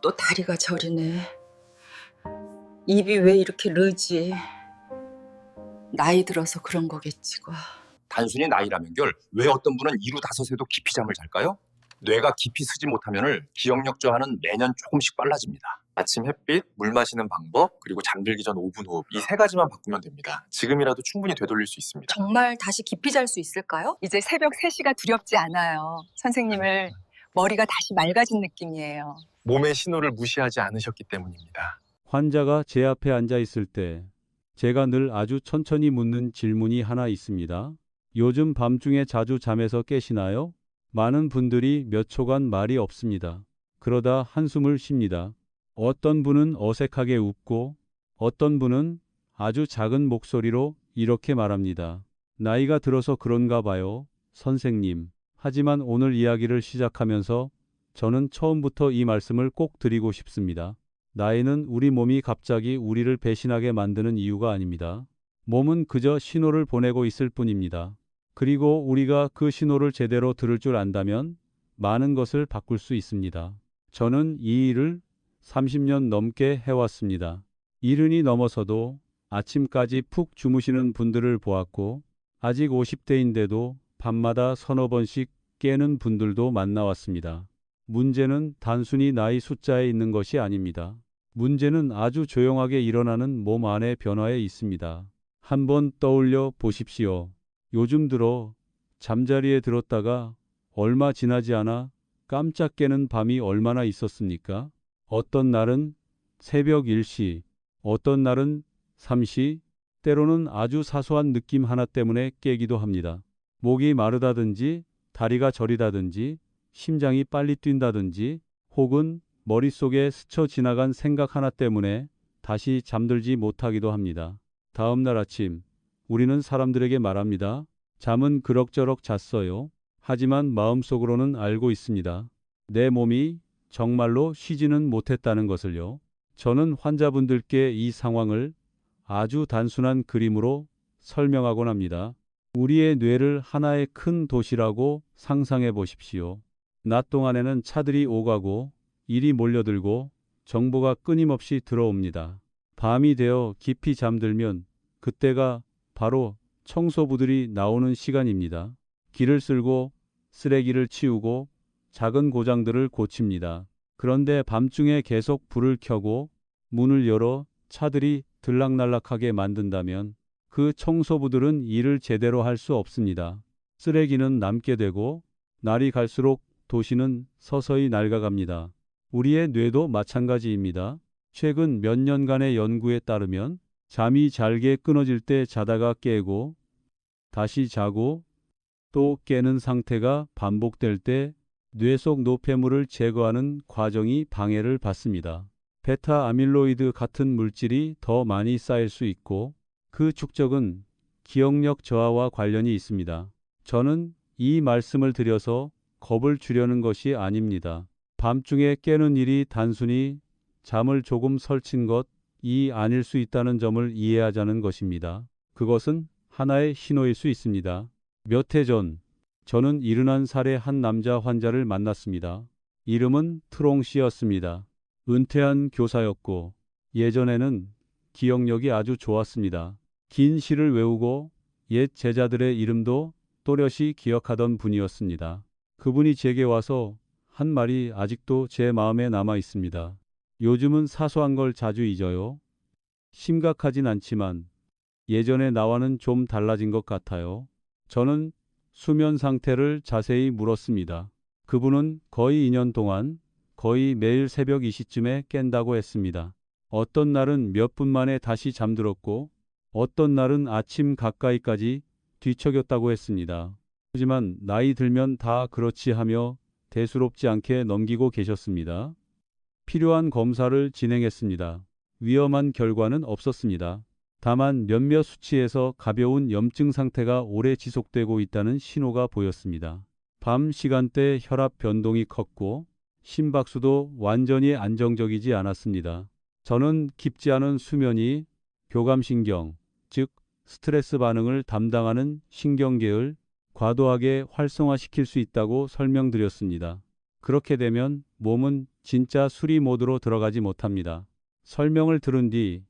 또 다리가 저리네. 입이 왜 이렇게 느지? 나이 들어서 그런 거겠지, 뭐. 단순히 나이라면결 왜 어떤 분은 이루 다섯에도 깊이 잠을 잘까요? 뇌가 깊이 쓰지 못하면 기억력 저하는 매년 조금씩 빨라집니다. 아침 햇빛, 물 마시는 방법, 그리고 잠들기 전 5분 호흡, 이 세 가지만 바꾸면 됩니다. 지금이라도 충분히 되돌릴 수 있습니다. 정말 다시 깊이 잘 수 있을까요? 이제 새벽 3시가 두렵지 않아요. 선생님을 머리가 다시 맑아진 느낌이에요. 몸의 신호를 무시하지 않으셨기 때문입니다. 환자가 제 앞에 앉아 있을 때 제가 늘 아주 천천히 묻는 질문이 하나 있습니다. 요즘 밤중에 자주 잠에서 깨시나요? 많은 분들이 몇 초간 말이 없습니다. 그러다 한숨을 쉽니다. 어떤 분은 어색하게 웃고 어떤 분은 아주 작은 목소리로 이렇게 말합니다. 나이가 들어서 그런가 봐요, 선생님. 하지만 오늘 이야기를 시작하면서 저는 처음부터 이 말씀을 꼭 드리고 싶습니다. 나이는 우리 몸이 갑자기 우리를 배신하게 만드는 이유가 아닙니다. 몸은 그저 신호를 보내고 있을 뿐입니다. 그리고 우리가 그 신호를 제대로 들을 줄 안다면 많은 것을 바꿀 수 있습니다. 저는 이 일을 30년 넘게 해왔습니다. 이른이 넘어서도 아침까지 푹 주무시는 분들을 보았고 아직 50대인데도 밤마다 서너 번씩 깨는 분들도 만나왔습니다. 문제는 단순히 나이 숫자에 있는 것이 아닙니다. 문제는 아주 조용하게 일어나는 몸 안의 변화에 있습니다. 한번 떠올려 보십시오. 요즘 들어 잠자리에 들었다가 얼마 지나지 않아 깜짝 깨는 밤이 얼마나 있었습니까? 어떤 날은 새벽 1시, 어떤 날은 3시, 때로는 아주 사소한 느낌 하나 때문에 깨기도 합니다. 목이 마르다든지, 다리가 저리다든지, 심장이 빨리 뛴다든지, 혹은 머릿속에 스쳐 지나간 생각 하나 때문에 다시 잠들지 못하기도 합니다. 다음 날 아침, 우리는 사람들에게 말합니다. 잠은 그럭저럭 잤어요. 하지만 마음속으로는 알고 있습니다. 내 몸이 정말로 쉬지는 못했다는 것을요. 저는 환자분들께 이 상황을 아주 단순한 그림으로 설명하곤 합니다. 우리의 뇌를 하나의 큰 도시라고 상상해 보십시오. 낮 동안에는 차들이 오가고 일이 몰려들고 정보가 끊임없이 들어옵니다. 밤이 되어 깊이 잠들면 그때가 바로 청소부들이 나오는 시간입니다. 길을 쓸고 쓰레기를 치우고 작은 고장들을 고칩니다. 그런데 밤중에 계속 불을 켜고 문을 열어 차들이 들락날락하게 만든다면 그 청소부들은 일을 제대로 할 수 없습니다. 쓰레기는 남게 되고 날이 갈수록 도시는 서서히 낡아갑니다. 우리의 뇌도 마찬가지입니다. 최근 몇 년간의 연구에 따르면 잠이 잘게 끊어질 때 자다가 깨고 다시 자고 또 깨는 상태가 반복될 때 뇌 속 노폐물을 제거하는 과정이 방해를 받습니다. 베타 아밀로이드 같은 물질이 더 많이 쌓일 수 있고 그 축적은 기억력 저하와 관련이 있습니다. 저는 이 말씀을 드려서 겁을 주려는 것이 아닙니다. 밤중에 깨는 일이 단순히 잠을 조금 설친 것이 아닐 수 있다는 점을 이해하자는 것입니다. 그것은 하나의 신호일 수 있습니다. 몇 해 전, 저는 71살의 한 남자 환자를 만났습니다. 이름은 트롱 씨였습니다. 은퇴한 교사였고 예전에는 기억력이 아주 좋았습니다. 긴 시를 외우고 옛 제자들의 이름도 또렷이 기억하던 분이었습니다. 그분이 제게 와서 한 말이 아직도 제 마음에 남아 있습니다. 요즘은 사소한 걸 자주 잊어요. 심각하진 않지만 예전에 나와는 좀 달라진 것 같아요. 저는 수면 상태를 자세히 물었습니다. 그분은 거의 2년 동안 거의 매일 새벽 2시쯤에 깬다고 했습니다. 어떤 날은 몇 분 만에 다시 잠들었고 어떤 날은 아침 가까이까지 뒤척였다고 했습니다. 하지만 나이 들면 다 그렇지 하며 대수롭지 않게 넘기고 계셨습니다. 필요한 검사를 진행했습니다. 위험한 결과는 없었습니다. 다만 몇몇 수치에서 가벼운 염증 상태가 오래 지속되고 있다는 신호가 보였습니다. 밤 시간대 혈압 변동이 컸고 심박수도 완전히 안정적이지 않았습니다. 저는 깊지 않은 수면이 교감신경, 즉 스트레스 반응을 담당하는 신경계를 과도하게 활성화시킬 수 있다고 설명드렸습니다. 그렇게 되면 몸은 진짜 수리 모드로 들어가지 못합니다. 설명을 들은 뒤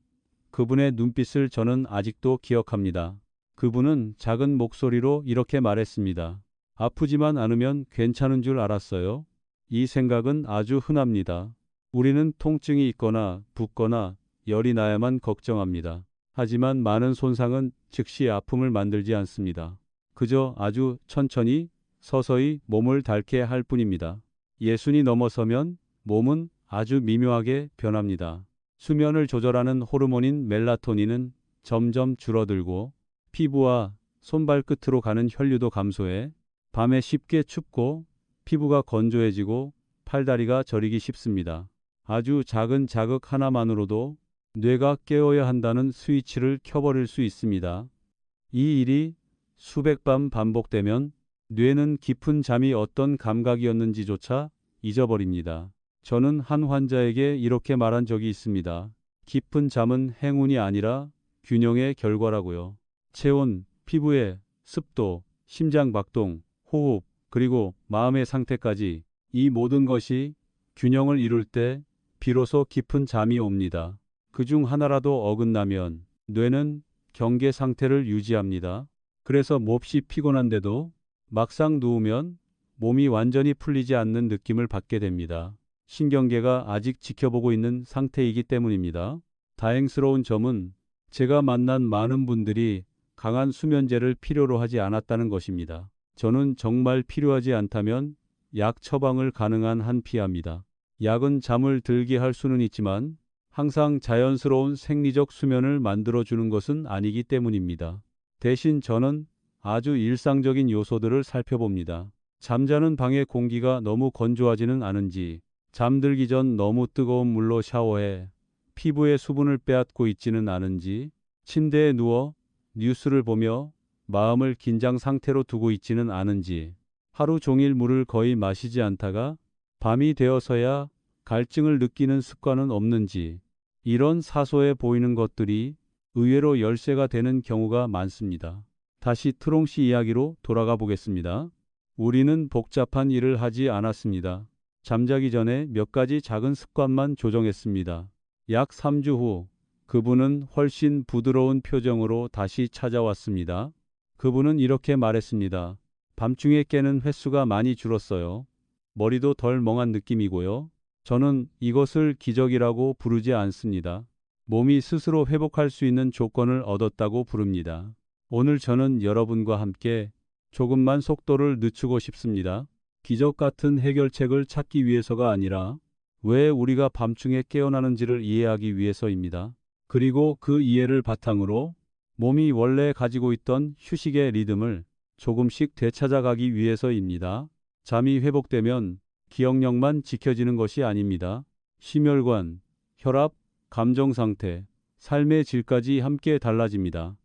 그분의 눈빛을 저는 아직도 기억합니다. 그분은 작은 목소리로 이렇게 말했습니다. 아프지만 않으면 괜찮은 줄 알았어요. 이 생각은 아주 흔합니다. 우리는 통증이 있거나 붓거나 열이 나야만 걱정합니다. 하지만 많은 손상은 즉시 아픔을 만들지 않습니다. 그저 아주 천천히 서서히 몸을 닳게 할 뿐입니다. 예순이 넘어서면 몸은 아주 미묘하게 변합니다. 수면을 조절하는 호르몬인 멜라토닌은 점점 줄어들고 피부와 손발끝으로 가는 혈류도 감소해 밤에 쉽게 춥고 피부가 건조해지고 팔다리가 저리기 쉽습니다. 아주 작은 자극 하나만으로도 뇌가 깨어야 한다는 스위치를 켜버릴 수 있습니다. 이 일이 수백 밤 반복되면 뇌는 깊은 잠이 어떤 감각이었는지조차 잊어버립니다. 저는 한 환자에게 이렇게 말한 적이 있습니다. 깊은 잠은 행운이 아니라 균형의 결과라고요. 체온, 피부의 습도, 심장 박동, 호흡, 그리고 마음의 상태까지 이 모든 것이 균형을 이룰 때 비로소 깊은 잠이 옵니다. 그중 하나라도 어긋나면 뇌는 경계 상태를 유지합니다. 그래서 몹시 피곤한데도 막상 누우면 몸이 완전히 풀리지 않는 느낌을 받게 됩니다. 신경계가 아직 지켜보고 있는 상태이기 때문입니다. 다행스러운 점은 제가 만난 많은 분들이 강한 수면제를 필요로 하지 않았다는 것입니다. 저는 정말 필요하지 않다면 약 처방을 가능한 한 피합니다. 약은 잠을 들게 할 수는 있지만 항상 자연스러운 생리적 수면을 만들어주는 것은 아니기 때문입니다. 대신 저는 아주 일상적인 요소들을 살펴봅니다. 잠자는 방의 공기가 너무 건조하지는 않은지, 잠들기 전 너무 뜨거운 물로 샤워해 피부의 수분을 빼앗고 있지는 않은지, 침대에 누워 뉴스를 보며 마음을 긴장 상태로 두고 있지는 않은지, 하루 종일 물을 거의 마시지 않다가 밤이 되어서야 갈증을 느끼는 습관은 없는지, 이런 사소해 보이는 것들이 의외로 열쇠가 되는 경우가 많습니다. 다시 트롱 씨 이야기로 돌아가 보겠습니다. 우리는 복잡한 일을 하지 않았습니다. 잠자기 전에 몇 가지 작은 습관만 조정했습니다. 약 3주 후 그분은 훨씬 부드러운 표정으로 다시 찾아왔습니다. 그분은 이렇게 말했습니다. 밤중에 깨는 횟수가 많이 줄었어요. 머리도 덜 멍한 느낌이고요. 저는 이것을 기적이라고 부르지 않습니다. 몸이 스스로 회복할 수 있는 조건을 얻었다고 부릅니다. 오늘 저는 여러분과 함께 조금만 속도를 늦추고 싶습니다. 기적 같은 해결책을 찾기 위해서가 아니라 왜 우리가 밤중에 깨어나는지를 이해하기 위해서입니다. 그리고 그 이해를 바탕으로 몸이 원래 가지고 있던 휴식의 리듬을 조금씩 되찾아가기 위해서입니다. 잠이 회복되면 기억력만 지켜지는 것이 아닙니다. 심혈관, 혈압, 감정 상태, 삶의 질까지 함께 달라집니다.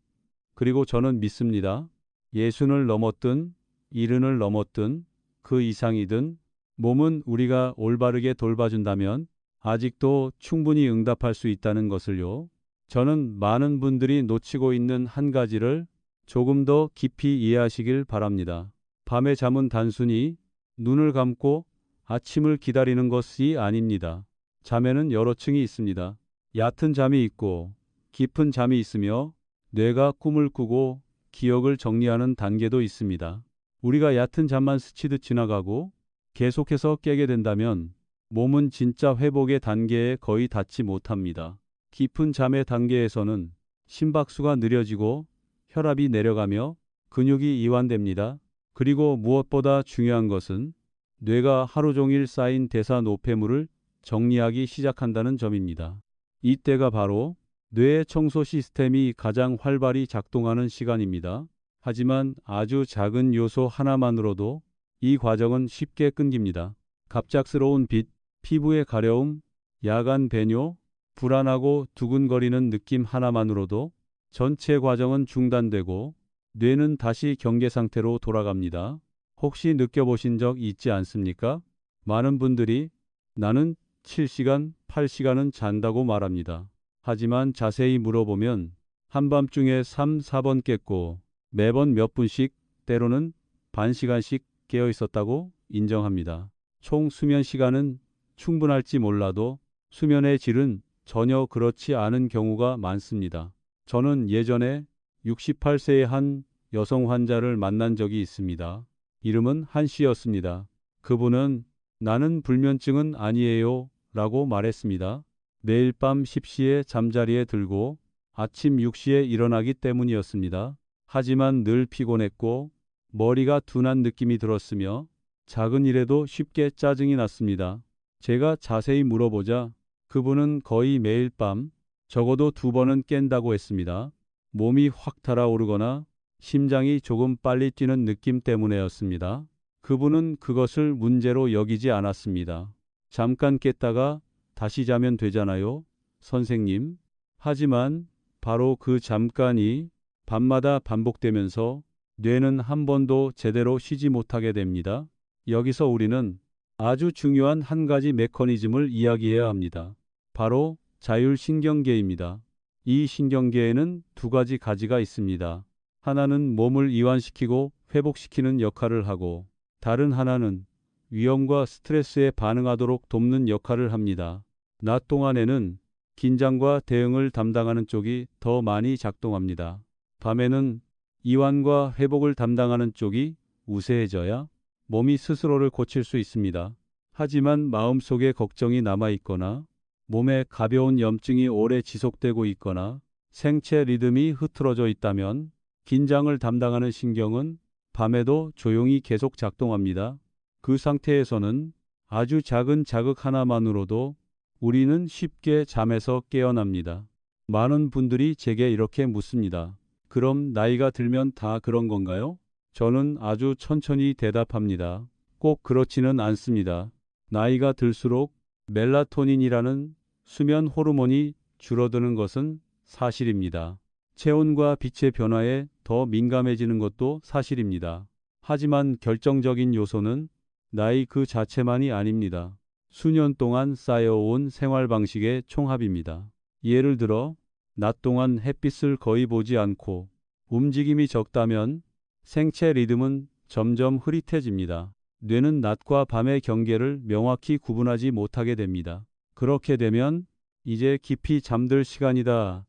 그리고 저는 믿습니다. 예순을 넘었든 일흔을 넘었든 그 이상이든 몸은 우리가 올바르게 돌봐준다면 아직도 충분히 응답할 수 있다는 것을요. 저는 많은 분들이 놓치고 있는 한 가지를 조금 더 깊이 이해하시길 바랍니다. 밤의 잠은 단순히 눈을 감고 아침을 기다리는 것이 아닙니다. 잠에는 여러 층이 있습니다. 얕은 잠이 있고 깊은 잠이 있으며 뇌가 꿈을 꾸고 기억을 정리하는 단계도 있습니다. 우리가 얕은 잠만 스치듯 지나가고 계속해서 깨게 된다면 몸은 진짜 회복의 단계에 거의 닿지 못합니다. 깊은 잠의 단계에서는 심박수가 느려지고 혈압이 내려가며 근육이 이완됩니다. 그리고 무엇보다 중요한 것은 뇌가 하루 종일 쌓인 대사 노폐물을 정리하기 시작한다는 점입니다. 이때가 바로 뇌의 청소 시스템이 가장 활발히 작동하는 시간입니다. 하지만 아주 작은 요소 하나만으로도 이 과정은 쉽게 끊깁니다. 갑작스러운 빛, 피부의 가려움, 야간 배뇨, 불안하고 두근거리는 느낌 하나만으로도 전체 과정은 중단되고 뇌는 다시 경계 상태로 돌아갑니다. 혹시 느껴보신 적 있지 않습니까? 많은 분들이 나는 7시간, 8시간은 잔다고 말합니다. 하지만 자세히 물어보면 한밤중에 3, 4번 깼고 매번 몇 분씩 때로는 반 시간씩 깨어 있었다고 인정합니다. 총 수면 시간은 충분할지 몰라도 수면의 질은 전혀 그렇지 않은 경우가 많습니다. 저는 예전에 68세의 한 여성 환자를 만난 적이 있습니다. 이름은 한 씨였습니다. 그분은 나는 불면증은 아니에요 라고 말했습니다. 매일 밤 10시에 잠자리에 들고 아침 6시에 일어나기 때문이었습니다. 하지만 늘 피곤했고 머리가 둔한 느낌이 들었으며 작은 일에도 쉽게 짜증이 났습니다. 제가 자세히 물어보자 그분은 거의 매일 밤 적어도 2번은 깬다고 했습니다. 몸이 확 달아오르거나 심장이 조금 빨리 뛰는 느낌 때문에였습니다. 그분은 그것을 문제로 여기지 않았습니다. 잠깐 깼다가 다시 자면 되잖아요, 선생님. 하지만 바로 그 잠깐이 밤마다 반복되면서 뇌는 한 번도 제대로 쉬지 못하게 됩니다. 여기서 우리는 아주 중요한 한 가지 메커니즘을 이야기해야 합니다. 바로 자율신경계입니다. 이 신경계에는 2가지 가지가 있습니다. 하나는 몸을 이완시키고 회복시키는 역할을 하고 다른 하나는 위험과 스트레스에 반응하도록 돕는 역할을 합니다. 낮 동안에는 긴장과 대응을 담당하는 쪽이 더 많이 작동합니다. 밤에는 이완과 회복을 담당하는 쪽이 우세해져야 몸이 스스로를 고칠 수 있습니다. 하지만 마음속에 걱정이 남아있거나 몸에 가벼운 염증이 오래 지속되고 있거나 생체 리듬이 흐트러져 있다면 긴장을 담당하는 신경은 밤에도 조용히 계속 작동합니다. 그 상태에서는 아주 작은 자극 하나만으로도 우리는 쉽게 잠에서 깨어납니다. 많은 분들이 제게 이렇게 묻습니다. 그럼 나이가 들면 다 그런 건가요? 저는 아주 천천히 대답합니다. 꼭 그렇지는 않습니다. 나이가 들수록 멜라토닌이라는 수면 호르몬이 줄어드는 것은 사실입니다. 체온과 빛의 변화에 더 민감해지는 것도 사실입니다. 하지만 결정적인 요소는 나이 그 자체만이 아닙니다. 수년 동안 쌓여온 생활 방식의 총합입니다. 예를 들어 낮 동안 햇빛을 거의 보지 않고 움직임이 적다면 생체 리듬은 점점 흐릿해집니다. 뇌는 낮과 밤의 경계를 명확히 구분하지 못하게 됩니다. 그렇게 되면 이제 깊이 잠들 시간이다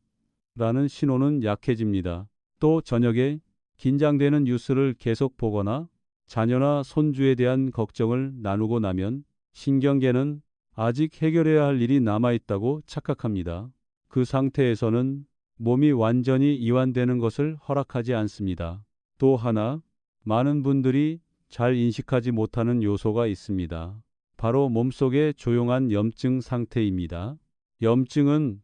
라는 신호는 약해집니다. 또 저녁에 긴장되는 뉴스를 계속 보거나 자녀나 손주에 대한 걱정을 나누고 나면 신경계는 아직 해결해야 할 일이 남아있다고 착각합니다. 그 상태에서는 몸이 완전히 이완되는 것을 허락하지 않습니다. 또 하나, 많은 분들이 잘 인식하지 못하는 요소가 있습니다. 바로 몸속의 조용한 염증 상태입니다. 염증은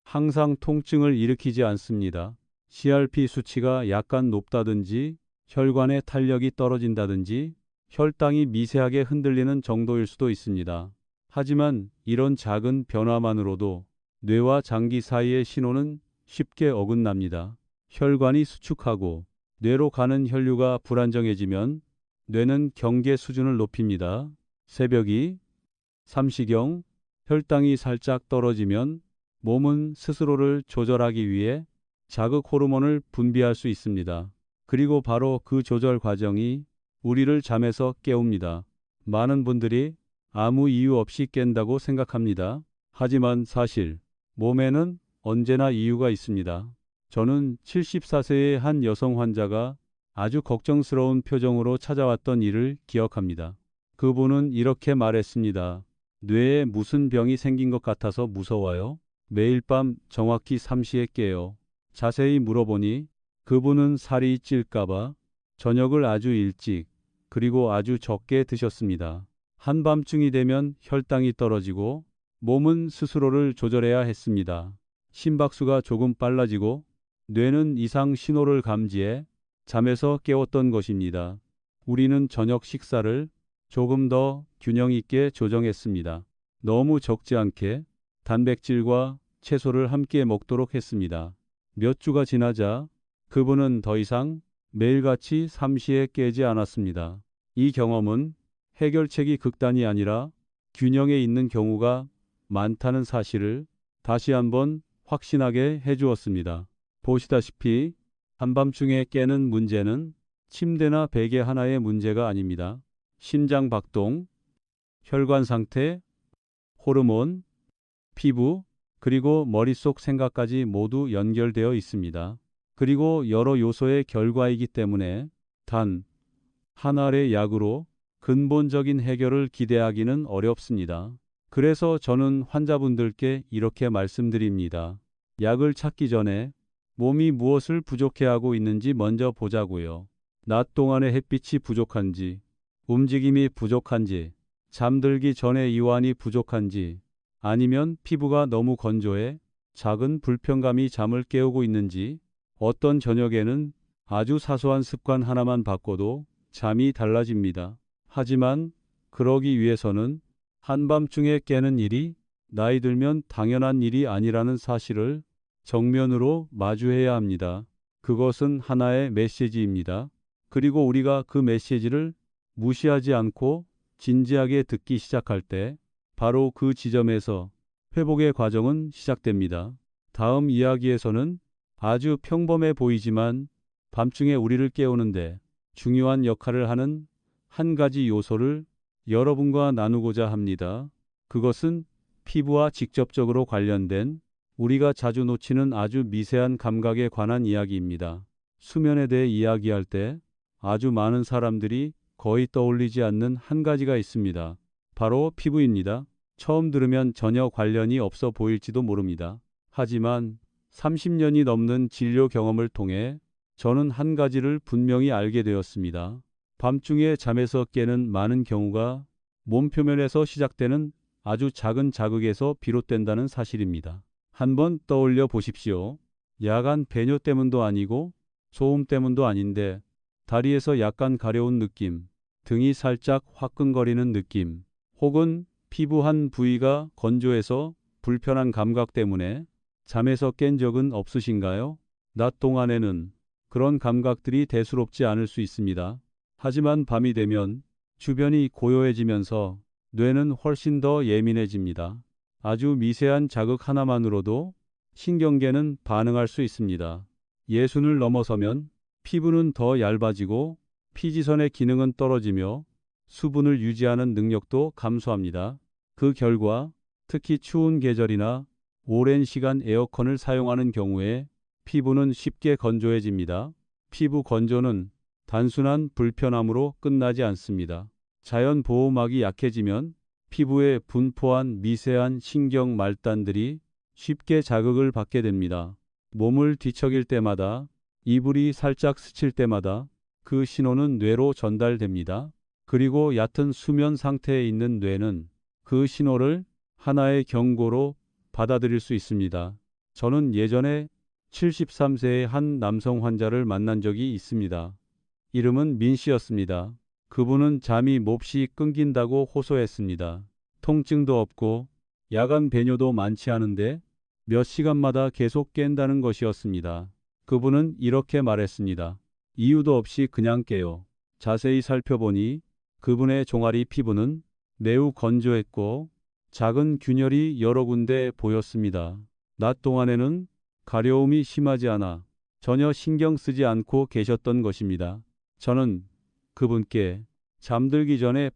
항상 통증을 일으키지 않습니다. CRP 수치가 약간 높다든지 혈관의 탄력이 떨어진다든지 혈당이 미세하게 흔들리는 정도일 수도 있습니다. 하지만 이런 작은 변화만으로도 뇌와 장기 사이의 신호는 쉽게 어긋납니다. 혈관이 수축하고 뇌로 가는 혈류가 불안정해지면 뇌는 경계 수준을 높입니다. 새벽이 삼시경, 혈당이 살짝 떨어지면 몸은 스스로를 조절하기 위해 자극 호르몬을 분비할 수 있습니다. 그리고 바로 그 조절 과정이 우리를 잠에서 깨웁니다. 많은 분들이 아무 이유 없이 깬다고 생각합니다. 하지만 사실 몸에는 언제나 이유가 있습니다. 저는 74세의 한 여성 환자가 아주 걱정스러운 표정으로 찾아왔던 일을 기억합니다. 그분은 이렇게 말했습니다. 뇌에 무슨 병이 생긴 것 같아서 무서워요. 매일 밤 정확히 3시에 깨요. 자세히 물어보니 그분은 살이 찔까봐 저녁을 아주 일찍 그리고 아주 적게 드셨습니다. 한밤중이 되면 혈당이 떨어지고 몸은 스스로를 조절해야 했습니다. 심박수가 조금 빨라지고 뇌는 이상 신호를 감지해 잠에서 깨웠던 것입니다. 우리는 저녁 식사를 조금 더 균형 있게 조정했습니다. 너무 적지 않게 단백질과 채소를 함께 먹도록 했습니다. 몇 주가 지나자 그분은 더 이상 매일같이 3시에 깨지 않았습니다. 이 경험은 해결책이 극단이 아니라 균형에 있는 경우가 많다는 사실을 다시 한번 확신하게 해주었습니다. 보시다시피 한밤중에 깨는 문제는 침대나 베개 하나의 문제가 아닙니다. 심장 박동, 혈관 상태, 호르몬, 피부, 그리고 머릿속 생각까지 모두 연결되어 있습니다. 그리고 여러 요소의 결과이기 때문에 단 한 알의 약으로 근본적인 해결을 기대하기는 어렵습니다. 그래서 저는 환자분들께 이렇게 말씀드립니다. 약을 찾기 전에 몸이 무엇을 부족해하고 있는지 먼저 보자고요. 낮 동안의 햇빛이 부족한지, 움직임이 부족한지, 잠들기 전에 이완이 부족한지, 아니면 피부가 너무 건조해 작은 불편감이 잠을 깨우고 있는지, 어떤 저녁에는 아주 사소한 습관 하나만 바꿔도 잠이 달라집니다. 하지만 그러기 위해서는 한밤중에 깨는 일이 나이 들면 당연한 일이 아니라는 사실을 정면으로 마주해야 합니다. 그것은 하나의 메시지입니다. 그리고 우리가 그 메시지를 무시하지 않고 진지하게 듣기 시작할 때 바로 그 지점에서 회복의 과정은 시작됩니다. 다음 이야기에서는 아주 평범해 보이지만 밤중에 우리를 깨우는데 중요한 역할을 하는 한 가지 요소를 여러분과 나누고자 합니다. 그것은 피부와 직접적으로 관련된 우리가 자주 놓치는 아주 미세한 감각에 관한 이야기입니다. 수면에 대해 이야기할 때 아주 많은 사람들이 거의 떠올리지 않는 한 가지가 있습니다. 바로 피부입니다. 처음 들으면 전혀 관련이 없어 보일지도 모릅니다. 하지만 30년이 넘는 진료 경험을 통해 저는 한 가지를 분명히 알게 되었습니다. 밤중에 잠에서 깨는 많은 경우가 몸 표면에서 시작되는 아주 작은 자극에서 비롯된다는 사실입니다. 한번 떠올려 보십시오. 야간 배뇨 때문도 아니고 소음 때문도 아닌데 다리에서 약간 가려운 느낌, 등이 살짝 화끈거리는 느낌, 혹은 피부 한 부위가 건조해서 불편한 감각 때문에 잠에서 깬 적은 없으신가요? 낮 동안에는 그런 감각들이 대수롭지 않을 수 있습니다. 하지만 밤이 되면 주변이 고요해지면서 뇌는 훨씬 더 예민해집니다. 아주 미세한 자극 하나만으로도 신경계는 반응할 수 있습니다. 예순을 넘어서면 피부는 더 얇아지고 피지선의 기능은 떨어지며 수분을 유지하는 능력도 감소합니다. 그 결과 특히 추운 계절이나 오랜 시간 에어컨을 사용하는 경우에 피부는 쉽게 건조해집니다. 피부 건조는 단순한 불편함으로 끝나지 않습니다. 자연 보호막이 약해지면 피부에 분포한 미세한 신경 말단들이 쉽게 자극을 받게 됩니다. 몸을 뒤척일 때마다, 이불이 살짝 스칠 때마다 그 신호는 뇌로 전달됩니다. 그리고 얕은 수면 상태에 있는 뇌는 그 신호를 하나의 경고로 받아들일 수 있습니다. 저는 예전에 73세의 한 남성 환자를 만난 적이 있습니다. 이름은 민 씨였습니다. 그분은 잠이 몹시 끊긴다고 호소했습니다. 통증도 없고 야간 배뇨도 많지 않은데 몇 시간마다 계속 깬다는 것이었습니다. 그분은 이렇게 말했습니다. 이유도 없이 그냥 깨요. 자세히 살펴보니 그분의 종아리 피부는 매우 건조했고 작은 균열이 여러 군데 보였습니다. 낮 동안에는 가려움이 심하지 않아 전혀 신경 쓰지 않고 계셨던 것입니다. 저는 그분께 잠들기 전에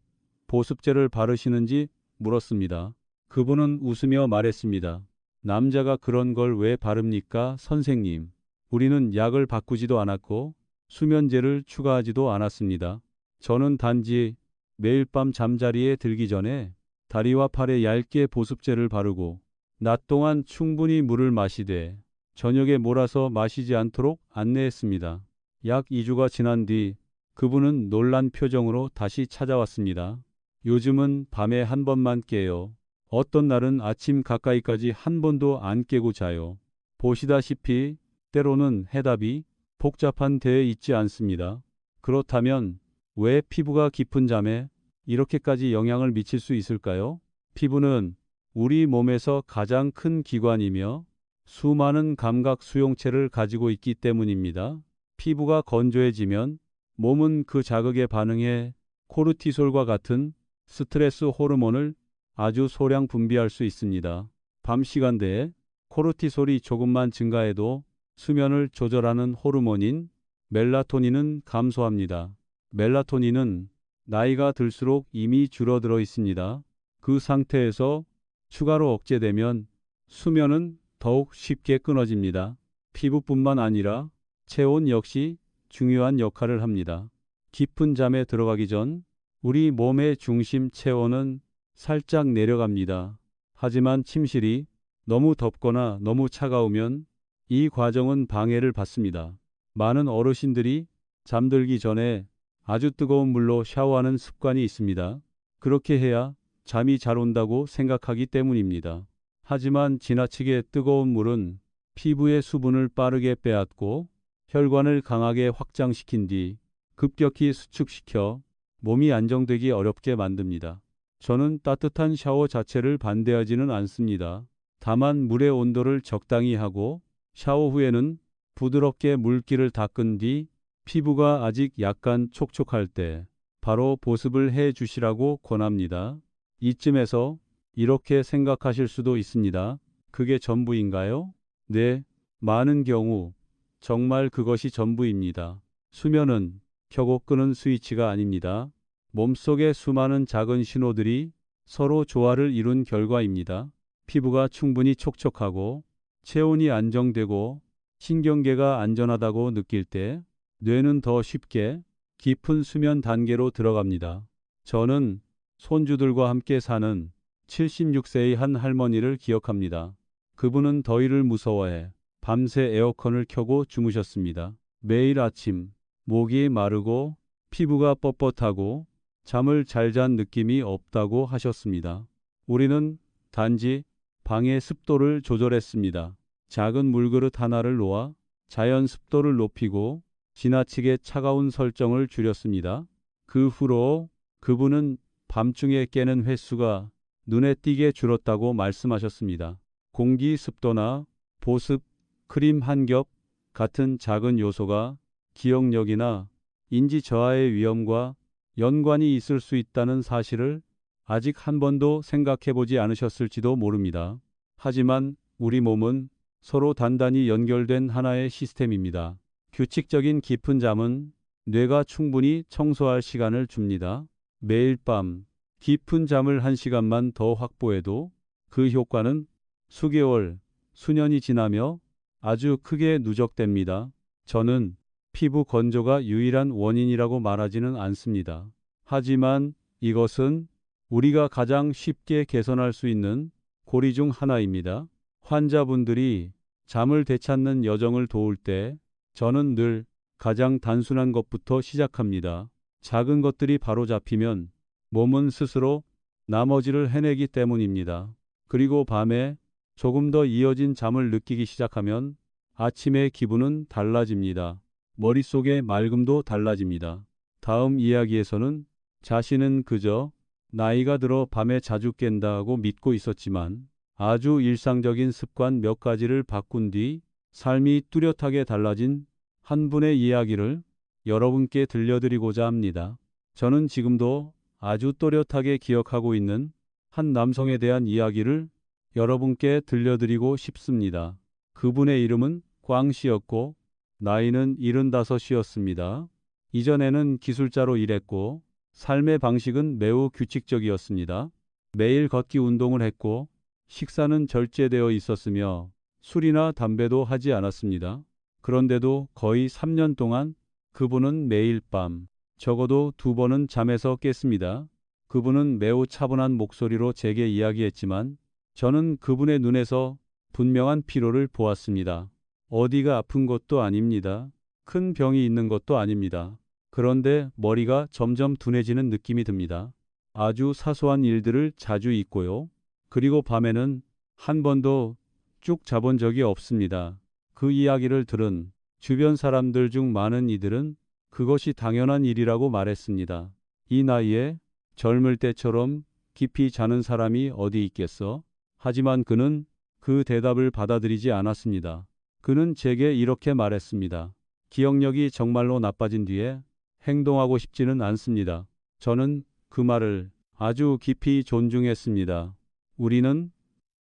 보습제를 바르시는지 물었습니다. 그분은 웃으며 말했습니다. 남자가 그런 걸 왜 바릅니까, 선생님? 우리는 약을 바꾸지도 않았고 수면제를 추가하지도 않았습니다. 저는 단지 매일 밤 잠자리에 들기 전에 다리와 팔에 얇게 보습제를 바르고 낮 동안 충분히 물을 마시되 저녁에 몰아서 마시지 않도록 안내했습니다. 약 2주가 지난 뒤 그분은 놀란 표정으로 다시 찾아왔습니다. 요즘은 밤에 한 번만 깨요. 어떤 날은 아침 가까이까지 한 번도 안 깨고 자요. 보시다시피 때로는 해답이 복잡한 데에 있지 않습니다. 그렇다면 왜 피부가 깊은 잠에 이렇게까지 영향을 미칠 수 있을까요? 피부는 우리 몸에서 가장 큰 기관이며 수많은 감각 수용체를 가지고 있기 때문입니다. 피부가 건조해지면 몸은 그 자극에 반응해 코르티솔과 같은 스트레스 호르몬을 아주 소량 분비할 수 있습니다. 밤 시간대에 코르티솔이 조금만 증가해도 수면을 조절하는 호르몬인 멜라토닌은 감소합니다. 멜라토닌은 나이가 들수록 이미 줄어들어 있습니다. 그 상태에서 추가로 억제되면 수면은 더욱 쉽게 끊어집니다. 피부뿐만 아니라 체온 역시 중요한 역할을 합니다. 깊은 잠에 들어가기 전 우리 몸의 중심 체온은 살짝 내려갑니다. 하지만 침실이 너무 덥거나 너무 차가우면 이 과정은 방해를 받습니다. 많은 어르신들이 잠들기 전에 아주 뜨거운 물로 샤워하는 습관이 있습니다. 그렇게 해야 잠이 잘 온다고 생각하기 때문입니다. 하지만 지나치게 뜨거운 물은 피부의 수분을 빠르게 빼앗고 혈관을 강하게 확장시킨 뒤 급격히 수축시켜 몸이 안정되기 어렵게 만듭니다. 저는 따뜻한 샤워 자체를 반대하지는 않습니다. 다만 물의 온도를 적당히 하고 샤워 후에는 부드럽게 물기를 닦은 뒤 피부가 아직 약간 촉촉할 때 바로 보습을 해 주시라고 권합니다. 이쯤에서 이렇게 생각하실 수도 있습니다. 그게 전부인가요? 네, 많은 경우 정말 그것이 전부입니다. 수면은 켜고 끄는 스위치가 아닙니다. 몸속의 수많은 작은 신호들이 서로 조화를 이룬 결과입니다. 피부가 충분히 촉촉하고 체온이 안정되고 신경계가 안전하다고 느낄 때 뇌는 더 쉽게 깊은 수면 단계로 들어갑니다. 저는 손주들과 함께 사는 76세의 한 할머니를 기억합니다. 그분은 더위를 무서워해 밤새 에어컨을 켜고 주무셨습니다. 매일 아침 목이 마르고 피부가 뻣뻣하고 잠을 잘 잔 느낌이 없다고 하셨습니다. 우리는 단지 방의 습도를 조절했습니다. 작은 물그릇 하나를 놓아 자연 습도를 높이고 지나치게 차가운 설정을 줄였습니다. 그 후로 그분은 밤중에 깨는 횟수가 눈에 띄게 줄었다고 말씀하셨습니다. 공기 습도나 보습, 크림 한 겹 같은 작은 요소가 기억력이나 인지 저하의 위험과 연관이 있을 수 있다는 사실을 아직 한 번도 생각해 보지 않으셨을지도 모릅니다. 하지만 우리 몸은 서로 단단히 연결된 하나의 시스템입니다. 규칙적인 깊은 잠은 뇌가 충분히 청소할 시간을 줍니다. 매일 밤 깊은 잠을 1시간만 더 확보해도 그 효과는 수개월, 수년이 지나며 아주 크게 누적됩니다. 저는 피부 건조가 유일한 원인이라고 말하지는 않습니다. 하지만 이것은 우리가 가장 쉽게 개선할 수 있는 고리 중 하나입니다. 환자분들이 잠을 되찾는 여정을 도울 때 저는 늘 가장 단순한 것부터 시작합니다. 작은 것들이 바로 잡히면 몸은 스스로 나머지를 해내기 때문입니다. 그리고 밤에 조금 더 이어진 잠을 느끼기 시작하면 아침의 기분은 달라집니다. 머릿속의 맑음도 달라집니다. 다음 이야기에서는 자신은 그저 나이가 들어 밤에 자주 깬다고 믿고 있었지만 아주 일상적인 습관 몇 가지를 바꾼 뒤 삶이 뚜렷하게 달라진 한 분의 이야기를 여러분께 들려드리고자 합니다. 저는 지금도 아주 또렷하게 기억하고 있는 한 남성에 대한 이야기를 여러분께 들려드리고 싶습니다. 그분의 이름은 꽝 씨였고 나이는 75이었습니다. 이전에는 기술자로 일했고 삶의 방식은 매우 규칙적이었습니다. 매일 걷기 운동을 했고 식사는 절제되어 있었으며 술이나 담배도 하지 않았습니다. 그런데도 거의 3년 동안 그분은 매일 밤 적어도 2번은 잠에서 깼습니다. 그분은 매우 차분한 목소리로 제게 이야기했지만 저는 그분의 눈에서 분명한 피로를 보았습니다. 어디가 아픈 것도 아닙니다. 큰 병이 있는 것도 아닙니다. 그런데 머리가 점점 둔해지는 느낌이 듭니다. 아주 사소한 일들을 자주 잊고요. 그리고 밤에는 한 번도 쭉 자본 적이 없습니다. 그 이야기를 들은 주변 사람들 중 많은 이들은 그것이 당연한 일이라고 말했습니다. 이 나이에 젊을 때처럼 깊이 자는 사람이 어디 있겠어? 하지만 그는 그 대답을 받아들이지 않았습니다. 그는 제게 이렇게 말했습니다. 기억력이 정말로 나빠진 뒤에 행동하고 싶지는 않습니다. 저는 그 말을 아주 깊이 존중했습니다. 우리는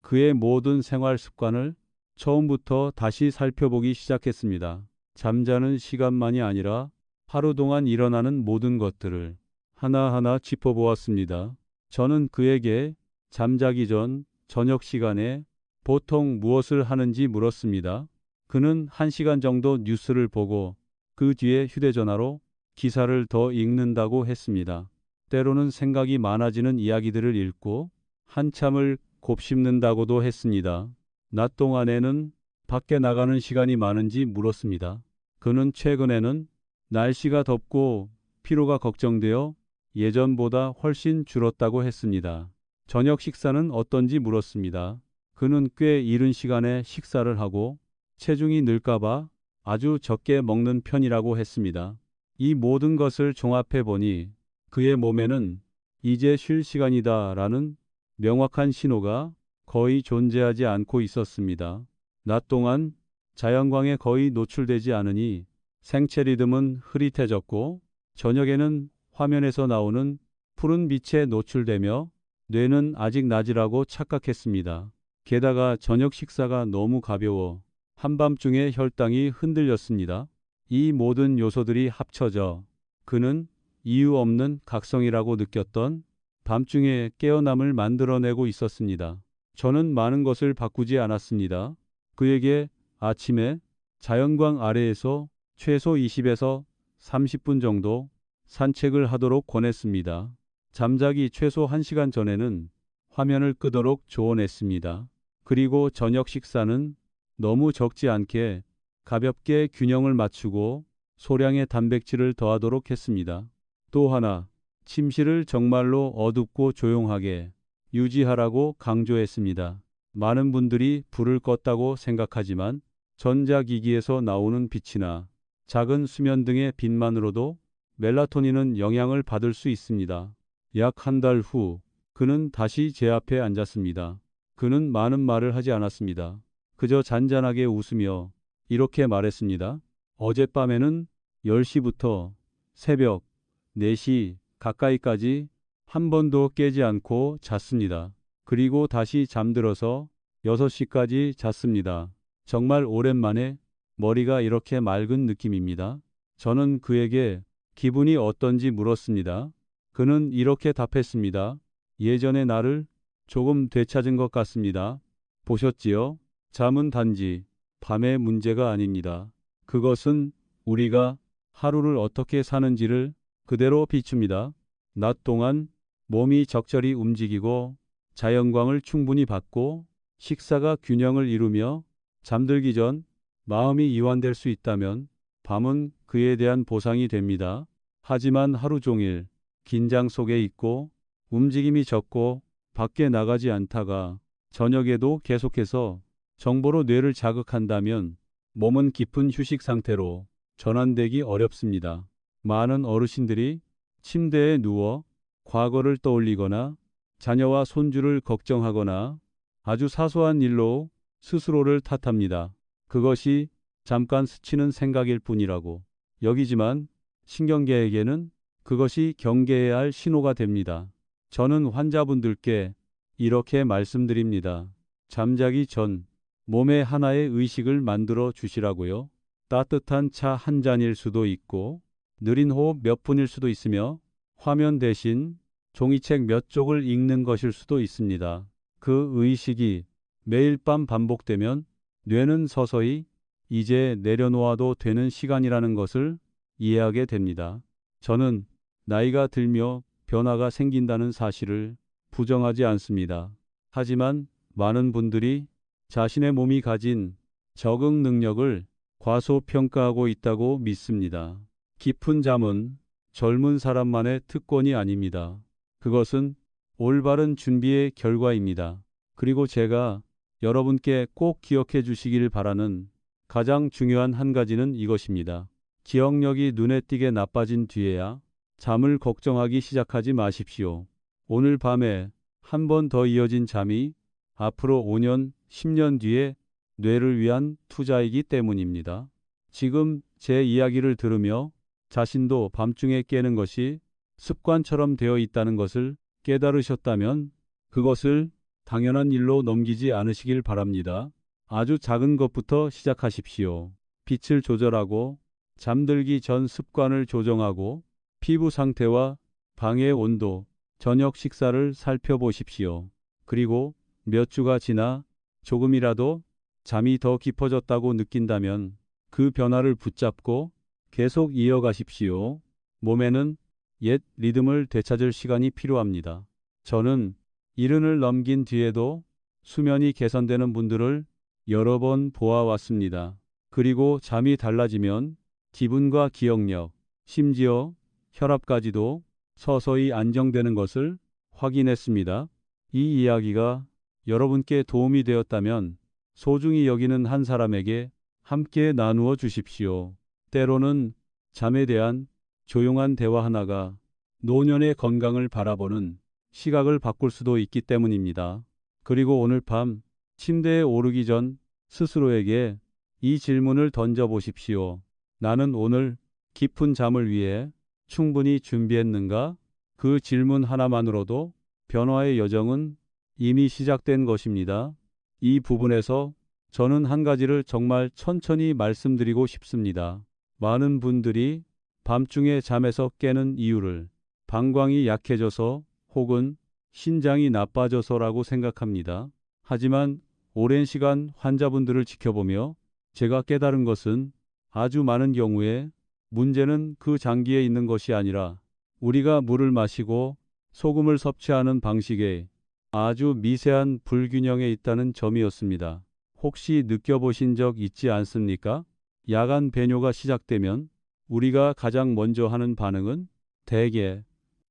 그의 모든 생활 습관을 처음부터 다시 살펴보기 시작했습니다. 잠자는 시간만이 아니라 하루 동안 일어나는 모든 것들을 하나하나 짚어보았습니다. 저는 그에게 잠자기 전 저녁 시간에 보통 무엇을 하는지 물었습니다. 그는 1시간 정도 뉴스를 보고 그 뒤에 휴대전화로 기사를 더 읽는다고 했습니다. 때로는 생각이 많아지는 이야기들을 읽고 한참을 곱씹는다고도 했습니다. 낮 동안에는 밖에 나가는 시간이 많은지 물었습니다. 그는 최근에는 날씨가 덥고 피로가 걱정되어 예전보다 훨씬 줄었다고 했습니다. 저녁 식사는 어떤지 물었습니다. 그는 꽤 이른 시간에 식사를 하고 체중이 늘까봐 아주 적게 먹는 편이라고 했습니다. 이 모든 것을 종합해 보니 그의 몸에는 이제 쉴 시간이다라는 명확한 신호가 거의 존재하지 않고 있었습니다. 낮 동안 자연광에 거의 노출되지 않으니 생체 리듬은 흐릿해졌고 저녁에는 화면에서 나오는 푸른 빛에 노출되며 뇌는 아직 낮이라고 착각했습니다. 게다가 저녁 식사가 너무 가벼워 한밤중에 혈당이 흔들렸습니다. 이 모든 요소들이 합쳐져 그는 이유 없는 각성이라고 느꼈던 밤중에 깨어남을 만들어내고 있었습니다. 저는 많은 것을 바꾸지 않았습니다. 그에게 아침에 자연광 아래에서 최소 20에서 30분 정도 산책을 하도록 권했습니다. 잠자기 최소 1시간 전에는 화면을 끄도록 조언했습니다. 그리고 저녁 식사는 너무 적지 않게 가볍게 균형을 맞추고 소량의 단백질을 더하도록 했습니다. 또 하나, 침실을 정말로 어둡고 조용하게 유지하라고 강조했습니다. 많은 분들이 불을 껐다고 생각하지만 전자기기에서 나오는 빛이나 작은 수면 등의 빛만으로도 멜라토닌은 영향을 받을 수 있습니다. 약 1달 후 그는 다시 제 앞에 앉았습니다. 그는 많은 말을 하지 않았습니다. 그저 잔잔하게 웃으며 이렇게 말했습니다. 어젯밤에는 10시부터 새벽 4시 가까이까지 한 번도 깨지 않고 잤습니다. 그리고 다시 잠들어서 6시까지 잤습니다. 정말 오랜만에 머리가 이렇게 맑은 느낌입니다. 저는 그에게 기분이 어떤지 물었습니다. 그는 이렇게 답했습니다. 예전의 나를 조금 되찾은 것 같습니다. 보셨지요? 잠은 단지 밤의 문제가 아닙니다. 그것은 우리가 하루를 어떻게 사는지를 그대로 비춥니다. 낮 동안 몸이 적절히 움직이고 자연광을 충분히 받고 식사가 균형을 이루며 잠들기 전 마음이 이완될 수 있다면 밤은 그에 대한 보상이 됩니다. 하지만 하루 종일 긴장 속에 있고 움직임이 적고 밖에 나가지 않다가 저녁에도 계속해서 정보로 뇌를 자극한다면 몸은 깊은 휴식 상태로 전환되기 어렵습니다. 많은 어르신들이 침대에 누워 과거를 떠올리거나 자녀와 손주를 걱정하거나 아주 사소한 일로 스스로를 탓합니다. 그것이 잠깐 스치는 생각일 뿐이라고 여기지만 신경계에게는 그것이 경계해야 할 신호가 됩니다. 저는 환자분들께 이렇게 말씀드립니다. 잠자기 전 몸에 하나의 의식을 만들어 주시라고요. 따뜻한 차 한 잔일 수도 있고 느린 호흡 몇 분일 수도 있으며 화면 대신 종이책 몇 쪽을 읽는 것일 수도 있습니다. 그 의식이 매일 밤 반복되면 뇌는 서서히 이제 내려놓아도 되는 시간이라는 것을 이해하게 됩니다. 저는 나이가 들며 변화가 생긴다는 사실을 부정하지 않습니다. 하지만 많은 분들이 자신의 몸이 가진 적응 능력을 과소평가하고 있다고 믿습니다. 깊은 잠은 젊은 사람만의 특권이 아닙니다. 그것은 올바른 준비의 결과입니다. 그리고 제가 여러분께 꼭 기억해 주시길 바라는 가장 중요한 한 가지는 이것입니다. 기억력이 눈에 띄게 나빠진 뒤에야 잠을 걱정하기 시작하지 마십시오. 오늘 밤에 한 번 더 이어진 잠이 앞으로 5년, 10년 뒤에 뇌를 위한 투자이기 때문입니다. 지금 제 이야기를 들으며 자신도 밤중에 깨는 것이 습관처럼 되어 있다는 것을 깨달으셨다면 그것을 당연한 일로 넘기지 않으시길 바랍니다. 아주 작은 것부터 시작하십시오. 빛을 조절하고 잠들기 전 습관을 조정하고 피부 상태와 방의 온도, 저녁 식사를 살펴보십시오. 그리고 몇 주가 지나 조금이라도 잠이 더 깊어졌다고 느낀다면 그 변화를 붙잡고 계속 이어가십시오. 몸에는 옛 리듬을 되찾을 시간이 필요합니다. 저는 70을 넘긴 뒤에도 수면이 개선되는 분들을 여러 번 보아왔습니다. 그리고 잠이 달라지면 기분과 기억력, 심지어 혈압까지도 서서히 안정되는 것을 확인했습니다. 이 이야기가 여러분께 도움이 되었다면 소중히 여기는 한 사람에게 함께 나누어 주십시오. 때로는 잠에 대한 조용한 대화 하나가 노년의 건강을 바라보는 시각을 바꿀 수도 있기 때문입니다. 그리고 오늘 밤 침대에 오르기 전 스스로에게 이 질문을 던져보십시오. 나는 오늘 깊은 잠을 위해 충분히 준비했는가? 그 질문 하나만으로도 변화의 여정은 이미 시작된 것입니다. 이 부분에서 저는 한 가지를 정말 천천히 말씀드리고 싶습니다. 많은 분들이 밤중에 잠에서 깨는 이유를 방광이 약해져서 혹은 신장이 나빠져서라고 생각합니다. 하지만 오랜 시간 환자분들을 지켜보며 제가 깨달은 것은 아주 많은 경우에 문제는 그 장기에 있는 것이 아니라 우리가 물을 마시고 소금을 섭취하는 방식에 아주 미세한 불균형에 있다는 점이었습니다. 혹시 느껴보신 적 있지 않습니까? 야간 배뇨가 시작되면 우리가 가장 먼저 하는 반응은 대개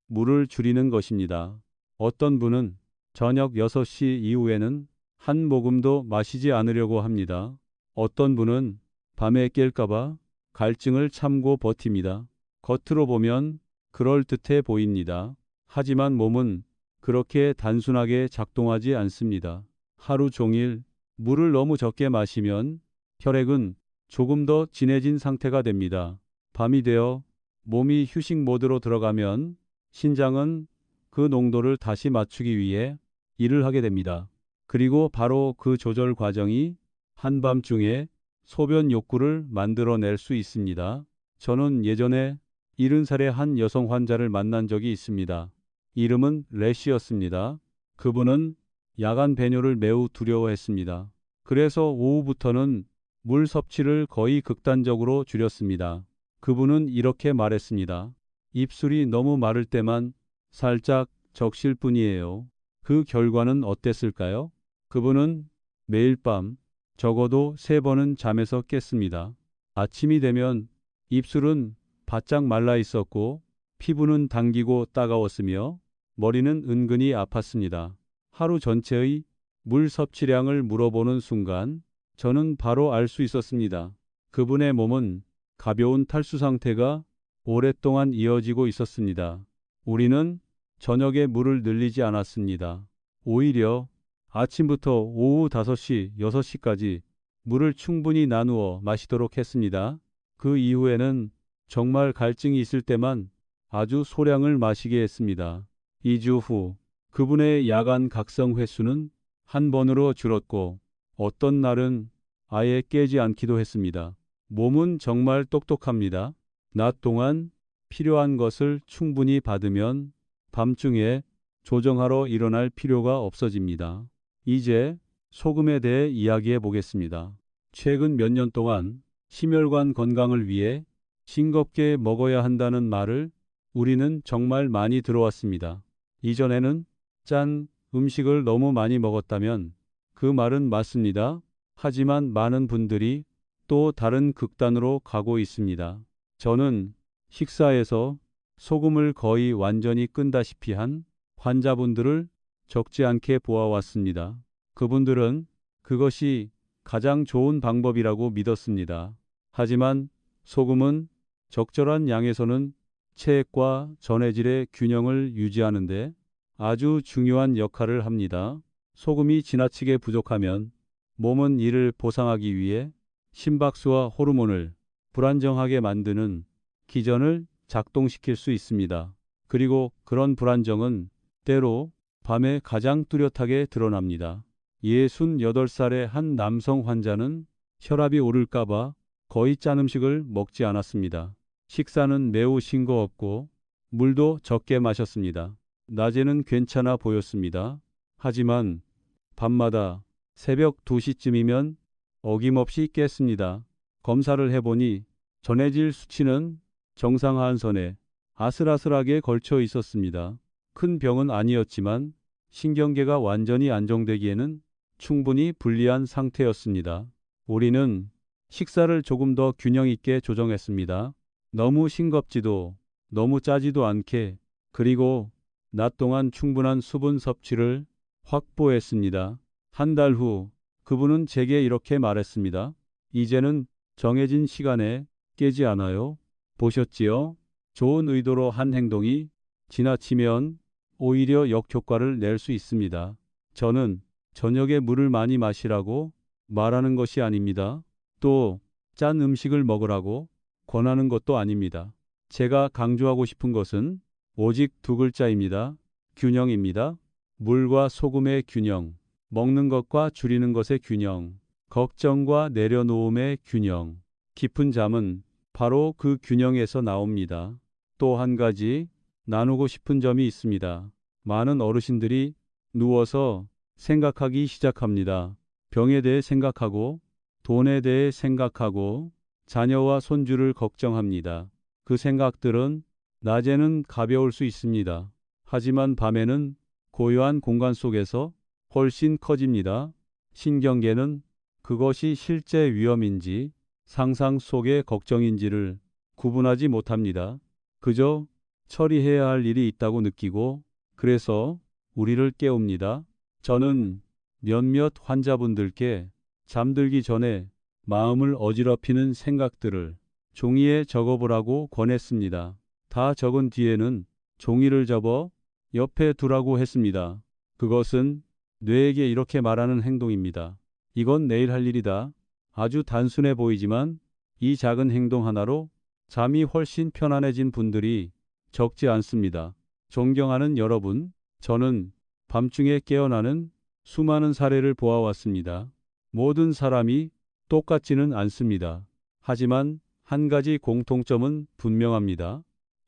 물을 줄이는 것입니다. 어떤 분은 저녁 6시 이후에는 한 모금도 마시지 않으려고 합니다. 어떤 분은 밤에 깰까봐 갈증을 참고 버팁니다. 겉으로 보면 그럴듯해 보입니다. 하지만 몸은 그렇게 단순하게 작동하지 않습니다. 하루 종일 물을 너무 적게 마시면 혈액은 조금 더 진해진 상태가 됩니다. 밤이 되어 몸이 휴식 모드로 들어가면 신장은 그 농도를 다시 맞추기 위해 일을 하게 됩니다. 그리고 바로 그 조절 과정이 한밤중에 소변 욕구를 만들어낼 수 있습니다. 저는 예전에 70살의 한 여성 환자를 만난 적이 있습니다. 이름은 래시였습니다. 그분은 야간 배뇨를 매우 두려워했습니다. 그래서 오후부터는 물 섭취를 거의 극단적으로 줄였습니다. 그분은 이렇게 말했습니다. 입술이 너무 마를 때만 살짝 적실 뿐이에요. 그 결과는 어땠을까요? 그분은 매일 밤 적어도 3번은 잠에서 깼습니다. 아침이 되면 입술은 바짝 말라 있었고 피부는 당기고 따가웠으며 머리는 은근히 아팠습니다. 하루 전체의 물 섭취량을 물어보는 순간 저는 바로 알 수 있었습니다. 그분의 몸은 가벼운 탈수 상태가 오랫동안 이어지고 있었습니다. 우리는 저녁에 물을 늘리지 않았습니다. 오히려 아침부터 오후 5시, 6시까지 물을 충분히 나누어 마시도록 했습니다. 그 이후에는 정말 갈증이 있을 때만 아주 소량을 마시게 했습니다. 2주 후 그분의 야간 각성 횟수는 한 번으로 줄었고 어떤 날은 아예 깨지 않기도 했습니다. 몸은 정말 똑똑합니다. 낮 동안 필요한 것을 충분히 받으면 밤중에 조정하러 일어날 필요가 없어집니다. 이제 소금에 대해 이야기해 보겠습니다. 최근 몇 년 동안 심혈관 건강을 위해 싱겁게 먹어야 한다는 말을 우리는 정말 많이 들어왔습니다. 이전에는 짠 음식을 너무 많이 먹었다면 그 말은 맞습니다. 하지만 많은 분들이 또 다른 극단으로 가고 있습니다. 저는 식사에서 소금을 거의 완전히 끈다시피 한 환자분들을 적지 않게 보아왔습니다. 그분들은 그것이 가장 좋은 방법이라고 믿었습니다. 하지만 소금은 적절한 양에서는 체액과 전해질의 균형을 유지하는데 아주 중요한 역할을 합니다. 소금이 지나치게 부족하면 몸은 이를 보상하기 위해 심박수와 호르몬을 불안정하게 만드는 기전을 작동시킬 수 있습니다. 그리고 그런 불안정은 때로 밤에 가장 뚜렷하게 드러납니다. 68살의 한 남성 환자는 혈압이 오를까봐 거의 짠 음식을 먹지 않았습니다. 식사는 매우 싱거웠고 물도 적게 마셨습니다. 낮에는 괜찮아 보였습니다. 하지만 밤마다 새벽 2시쯤이면 어김없이 깼습니다. 검사를 해보니 전해질 수치는 정상하한선에 아슬아슬하게 걸쳐 있었습니다. 큰 병은 아니었지만 신경계가 완전히 안정되기에는 충분히 불리한 상태였습니다. 우리는 식사를 조금 더 균형 있게 조정했습니다. 너무 싱겁지도 너무 짜지도 않게, 그리고 낮 동안 충분한 수분 섭취를 확보했습니다. 한 달 후 그분은 제게 이렇게 말했습니다. 이제는 정해진 시간에 깨지 않아요. 보셨지요? 좋은 의도로 한 행동이 지나치면 오히려 역효과를 낼 수 있습니다. 저는 저녁에 물을 많이 마시라고 말하는 것이 아닙니다. 또 짠 음식을 먹으라고 권하는 것도 아닙니다. 제가 강조하고 싶은 것은 오직 두 글자입니다. 균형입니다. 물과 소금의 균형, 먹는 것과 줄이는 것의 균형, 걱정과 내려놓음의 균형. 깊은 잠은 바로 그 균형에서 나옵니다. 또 한 가지 나누고 싶은 점이 있습니다. 많은 어르신들이 누워서 생각하기 시작합니다. 병에 대해 생각하고, 돈에 대해 생각하고, 자녀와 손주를 걱정합니다. 그 생각들은 낮에는 가벼울 수 있습니다. 하지만 밤에는 고요한 공간 속에서 훨씬 커집니다. 신경계는 그것이 실제 위험인지 상상 속의 걱정인지를 구분하지 못합니다. 그저 처리해야 할 일이 있다고 느끼고, 그래서 우리를 깨웁니다. 저는 몇몇 환자분들께 잠들기 전에 마음을 어지럽히는 생각들을 종이에 적어보라고 권했습니다. 다 적은 뒤에는 종이를 접어 옆에 두라고 했습니다. 그것은 뇌에게 이렇게 말하는 행동입니다. 이건 내일 할 일이다. 아주 단순해 보이지만 이 작은 행동 하나로 잠이 훨씬 편안해진 분들이 적지 않습니다. 존경하는 여러분, 저는 밤중에 깨어나는 수많은 사례를 보아왔습니다. 모든 사람이 똑같지는 않습니다. 하지만 한 가지 공통점은 분명합니다.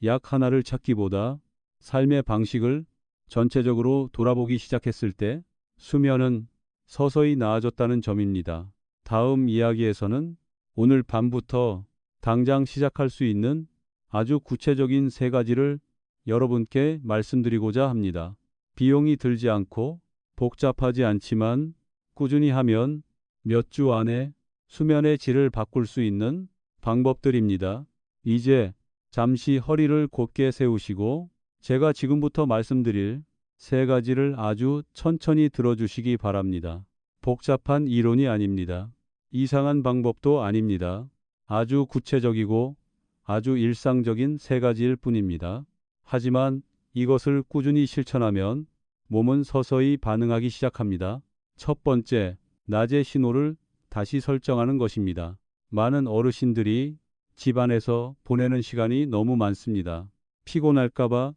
약 하나를 찾기보다 삶의 방식을 전체적으로 돌아보기 시작했을 때 수면은 서서히 나아졌다는 점입니다. 다음 이야기에서는 오늘 밤부터 당장 시작할 수 있는 아주 구체적인 3가지를 여러분께 말씀드리고자 합니다. 비용이 들지 않고 복잡하지 않지만 꾸준히 하면 몇 주 안에 수면의 질을 바꿀 수 있는 방법들입니다. 이제 잠시 허리를 곧게 세우시고 제가 지금부터 말씀드릴 3가지를 아주 천천히 들어주시기 바랍니다. 복잡한 이론이 아닙니다. 이상한 방법도 아닙니다. 아주 구체적이고 아주 일상적인 3가지일 뿐입니다. 하지만 이것을 꾸준히 실천하면 몸은 서서히 반응하기 시작합니다. 첫 번째, 낮의 신호를 다시 설정하는 것입니다. 많은 어르신들이 집안에서 보내는 시간이 너무 많습니다. 피곤할까봐,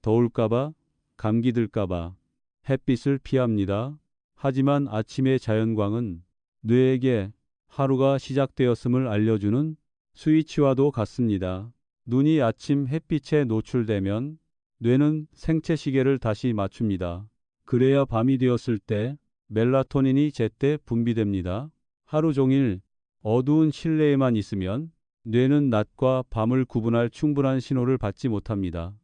더울까봐, 감기 들까봐 햇빛을 피합니다. 하지만 아침의 자연광은 뇌에게 하루가 시작되었음을 알려주는 스위치와도 같습니다. 눈이 아침 햇빛에 노출되면 뇌는 생체 시계를 다시 맞춥니다. 그래야 밤이 되었을 때 멜라토닌이 제때 분비됩니다. 하루 종일 어두운 실내에만 있으면 뇌는 낮과 밤을 구분할 충분한 신호를 받지 못합니다.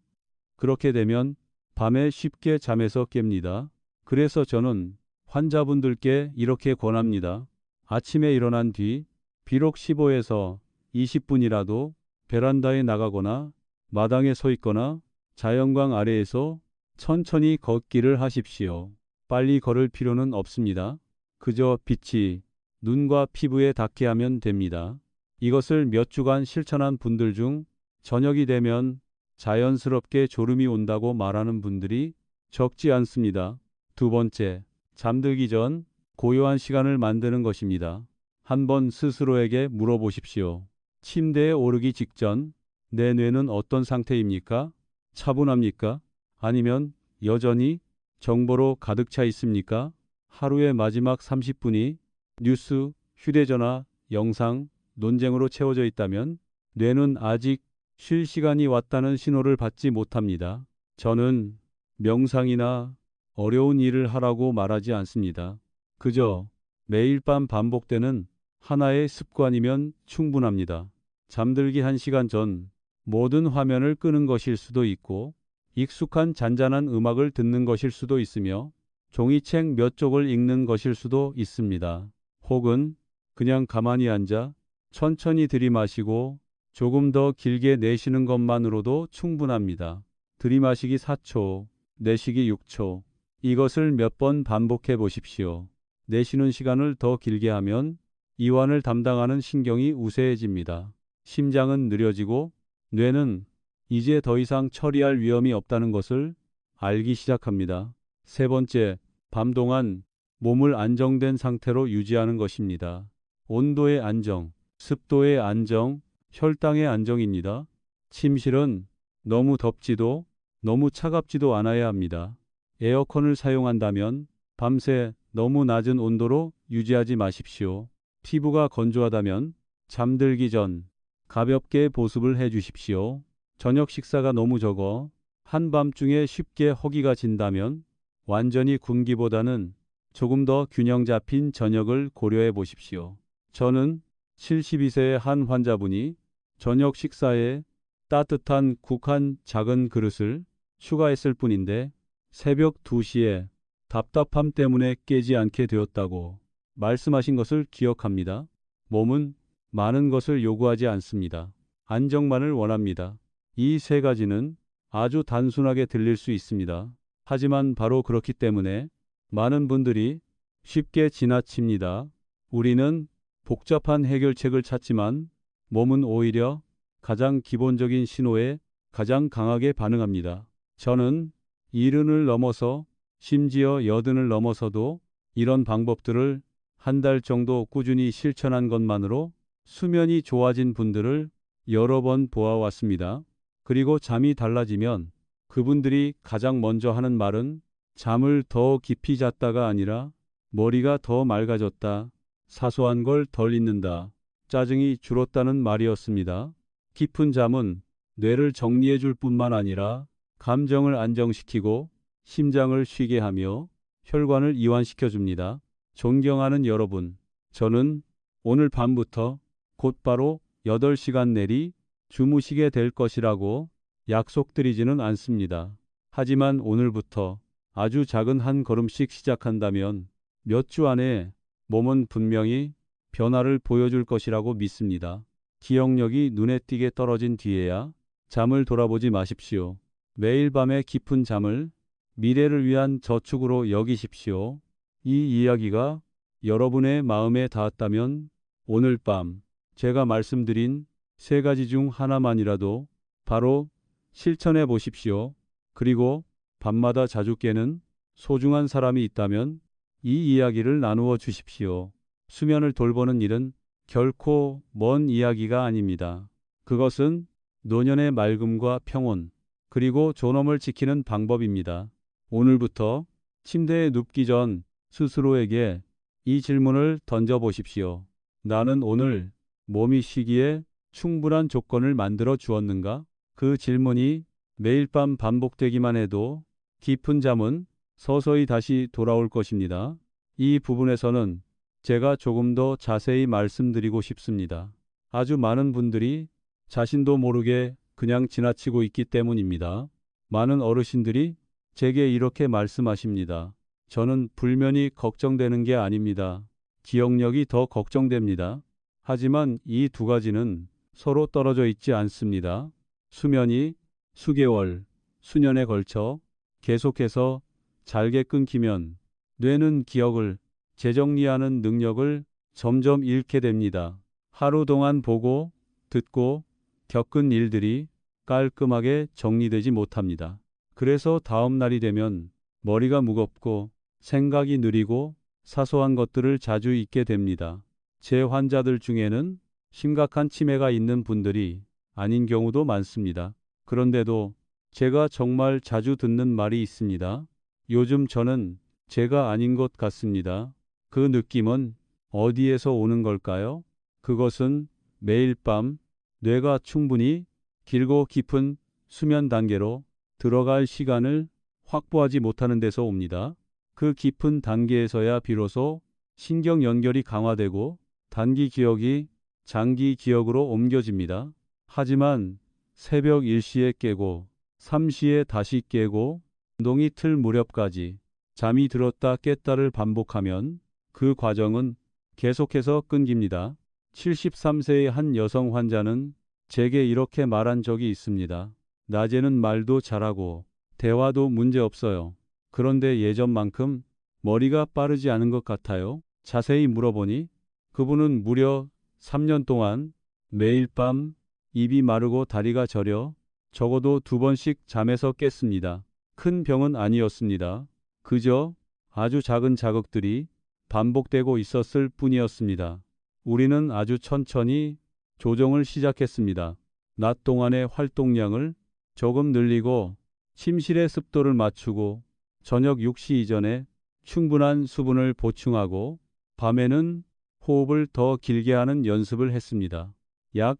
그렇게 되면 밤에 쉽게 잠에서 깹니다. 그래서 저는 환자분들께 이렇게 권합니다. 아침에 일어난 뒤 비록 15에서 20분이라도 베란다에 나가거나 마당에 서 있거나 자연광 아래에서 천천히 걷기를 하십시오. 빨리 걸을 필요는 없습니다. 그저 빛이 눈과 피부에 닿게 하면 됩니다. 이것을 몇 주간 실천한 분들 중 저녁이 되면 자연스럽게 졸음이 온다고 말하는 분들이 적지 않습니다. 두 번째, 잠들기 전 고요한 시간을 만드는 것입니다. 한번 스스로에게 물어보십시오. 침대에 오르기 직전 내 뇌는 어떤 상태입니까? 차분합니까? 아니면 여전히 정보로 가득 차 있습니까? 하루의 마지막 30분이 뉴스, 휴대전화, 영상, 논쟁으로 채워져 있다면 뇌는 아직 쉴 시간이 왔다는 신호를 받지 못합니다. 저는 명상이나 어려운 일을 하라고 말하지 않습니다. 그저 매일 밤 반복되는 하나의 습관이면 충분합니다. 잠들기 1시간 전 모든 화면을 끄는 것일 수도 있고, 익숙한 잔잔한 음악을 듣는 것일 수도 있으며, 종이책 몇 쪽을 읽는 것일 수도 있습니다. 혹은 그냥 가만히 앉아 천천히 들이마시고 조금 더 길게 내쉬는 것만으로도 충분합니다. 들이마시기 4초, 내쉬기 6초. 이것을 몇 번 반복해 보십시오. 내쉬는 시간을 더 길게 하면 이완을 담당하는 신경이 우세해집니다. 심장은 느려지고 뇌는 이제 더 이상 처리할 위험이 없다는 것을 알기 시작합니다. 세 번째, 밤 동안 몸을 안정된 상태로 유지하는 것입니다. 온도의 안정, 습도의 안정, 혈당의 안정입니다. 침실은 너무 덥지도 너무 차갑지도 않아야 합니다. 에어컨을 사용한다면 밤새 너무 낮은 온도로 유지하지 마십시오. 피부가 건조하다면 잠들기 전 가볍게 보습을 해 주십시오. 저녁 식사가 너무 적어 한밤중에 쉽게 허기가 진다면 완전히 굶기보다는 조금 더 균형 잡힌 저녁을 고려해 보십시오. 저는 72세의 한 환자분이 저녁 식사에 따뜻한 국 한 작은 그릇을 추가했을 뿐인데 새벽 2시에 답답함 때문에 깨지 않게 되었다고 말씀하신 것을 기억합니다. 몸은 많은 것을 요구하지 않습니다. 안정만을 원합니다. 이 세 가지는 아주 단순하게 들릴 수 있습니다. 하지만 바로 그렇기 때문에 많은 분들이 쉽게 지나칩니다. 우리는 복잡한 해결책을 찾지만 몸은 오히려 가장 기본적인 신호에 가장 강하게 반응합니다. 저는 70을 넘어서 심지어 80을 넘어서도 이런 방법들을 한 달 정도 꾸준히 실천한 것만으로 수면이 좋아진 분들을 여러 번 보아왔습니다. 그리고 잠이 달라지면 그분들이 가장 먼저 하는 말은 잠을 더 깊이 잤다가 아니라 머리가 더 맑아졌다, 사소한 걸 덜 잊는다, 짜증이 줄었다는 말이었습니다. 깊은 잠은 뇌를 정리해 줄 뿐만 아니라 감정을 안정시키고 심장을 쉬게 하며 혈관을 이완시켜 줍니다. 존경하는 여러분, 저는 오늘 밤부터 곧바로 8시간 내리 주무시게 될 것이라고 약속드리지는 않습니다. 하지만 오늘부터 아주 작은 한 걸음씩 시작한다면 몇 주 안에 몸은 분명히 변화를 보여줄 것이라고 믿습니다. 기억력이 눈에 띄게 떨어진 뒤에야 잠을 돌아보지 마십시오. 매일 밤의 깊은 잠을 미래를 위한 저축으로 여기십시오. 이 이야기가 여러분의 마음에 닿았다면 오늘 밤 제가 말씀드린 세 가지 중 하나만이라도 바로 실천해 보십시오. 그리고 밤마다 자주 깨는 소중한 사람이 있다면 이 이야기를 나누어 주십시오. 수면을 돌보는 일은 결코 먼 이야기가 아닙니다. 그것은 노년의 맑음과 평온, 그리고 존엄을 지키는 방법입니다. 오늘부터 침대에 눕기 전 스스로에게 이 질문을 던져보십시오. 나는 오늘 몸이 쉬기에 충분한 조건을 만들어 주었는가? 그 질문이 매일 밤 반복되기만 해도 깊은 잠은 서서히 다시 돌아올 것입니다. 이 부분에서는 제가 조금 더 자세히 말씀드리고 싶습니다. 아주 많은 분들이 자신도 모르게 그냥 지나치고 있기 때문입니다. 많은 어르신들이 제게 이렇게 말씀하십니다. 저는 불면이 걱정되는 게 아닙니다. 기억력이 더 걱정됩니다. 하지만 이 두 가지는 서로 떨어져 있지 않습니다. 수면이 수개월, 수년에 걸쳐 계속해서 잘게 끊기면 뇌는 기억을 재정리하는 능력을 점점 잃게 됩니다. 하루 동안 보고, 듣고, 겪은 일들이 깔끔하게 정리되지 못합니다. 그래서 다음 날이 되면 머리가 무겁고 생각이 느리고 사소한 것들을 자주 잊게 됩니다. 제 환자들 중에는 심각한 치매가 있는 분들이 아닌 경우도 많습니다. 그런데도 제가 정말 자주 듣는 말이 있습니다. 요즘 저는 제가 아닌 것 같습니다. 그 느낌은 어디에서 오는 걸까요? 그것은 매일 밤 뇌가 충분히 길고 깊은 수면 단계로 들어갈 시간을 확보하지 못하는 데서 옵니다. 그 깊은 단계에서야 비로소 신경 연결이 강화되고 단기 기억이 장기 기억으로 옮겨집니다. 하지만 새벽 1시에 깨고 3시에 다시 깨고 운동이 틀 무렵까지 잠이 들었다 깼다를 반복하면 그 과정은 계속해서 끊깁니다. 73세의 한 여성 환자는 제게 이렇게 말한 적이 있습니다. 낮에는 말도 잘하고 대화도 문제 없어요. 그런데 예전만큼 머리가 빠르지 않은 것 같아요. 자세히 물어보니 그분은 무려 3년 동안 매일 밤 입이 마르고 다리가 저려 적어도 2번씩 잠에서 깼습니다. 큰 병은 아니었습니다. 그저 아주 작은 자극들이 반복되고 있었을 뿐이었습니다. 우리는 아주 천천히 조정을 시작했습니다. 낮 동안의 활동량을 조금 늘리고 침실의 습도를 맞추고 저녁 6시 이전에 충분한 수분을 보충하고 밤에는 호흡을 더 길게 하는 연습을 했습니다. 약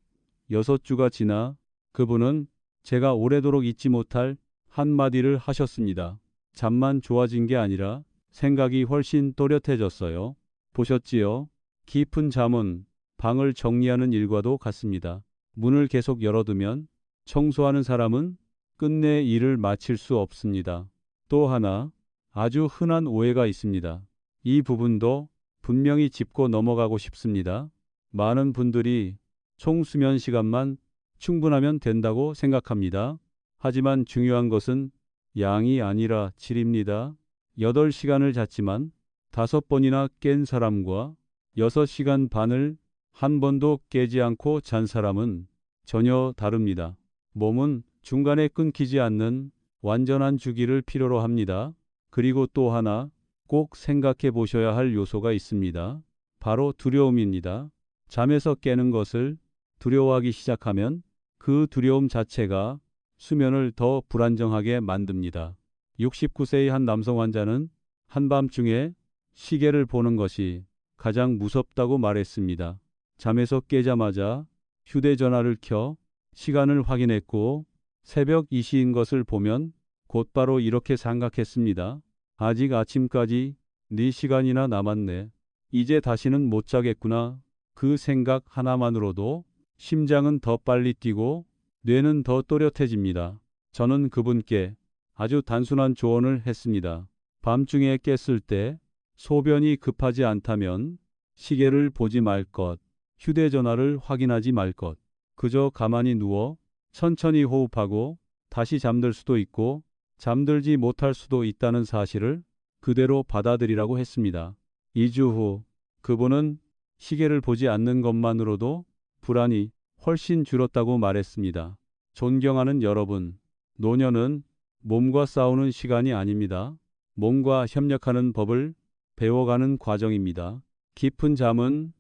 6주가 지나 그분은 제가 오래도록 잊지 못할 한마디를 하셨습니다. 잠만 좋아진 게 아니라 생각이 훨씬 또렷해졌어요. 보셨지요? 깊은 잠은 방을 정리하는 일과도 같습니다. 문을 계속 열어두면 청소하는 사람은 끝내 일을 마칠 수 없습니다. 또 하나 아주 흔한 오해가 있습니다. 이 부분도 분명히 짚고 넘어가고 싶습니다. 많은 분들이 총 수면 시간만 충분하면 된다고 생각합니다. 하지만 중요한 것은 양이 아니라 질입니다. 8시간을 잤지만 5번이나 깬 사람과 6시간 반을 한 번도 깨지 않고 잔 사람은 전혀 다릅니다. 몸은 중간에 끊기지 않는 완전한 주기를 필요로 합니다. 그리고 또 하나 꼭 생각해 보셔야 할 요소가 있습니다. 바로 두려움입니다. 잠에서 깨는 것을 두려워하기 시작하면 그 두려움 자체가 수면을 더 불안정하게 만듭니다. 69세의 한 남성 환자는 한밤중에 시계를 보는 것이 가장 무섭다고 말했습니다. 잠에서 깨자마자 휴대전화를 켜 시간을 확인했고 새벽 2시인 것을 보면 곧바로 이렇게 생각했습니다. 아직 아침까지 4시간이나 남았네. 이제 다시는 못 자겠구나. 그 생각 하나만으로도 심장은 더 빨리 뛰고 뇌는 더 또렷해집니다. 저는 그분께 아주 단순한 조언을 했습니다. 밤중에 깼을 때 소변이 급하지 않다면 시계를 보지 말 것, 휴대전화를 확인하지 말 것, 그저 가만히 누워 천천히 호흡하고 다시 잠들 수도 있고 잠들지 못할 수도 있다는 사실을 그대로 받아들이라고 했습니다. 2주 후 그분은 시계를 보지 않는 것만으로도 불안이 훨씬 줄었다고 말했습니다. 존경하는 여러분, 노년은 몸과 싸우는 시간이 아닙니다. 몸과 협력하는 법을 배워가는 과정입니다. 깊은 잠은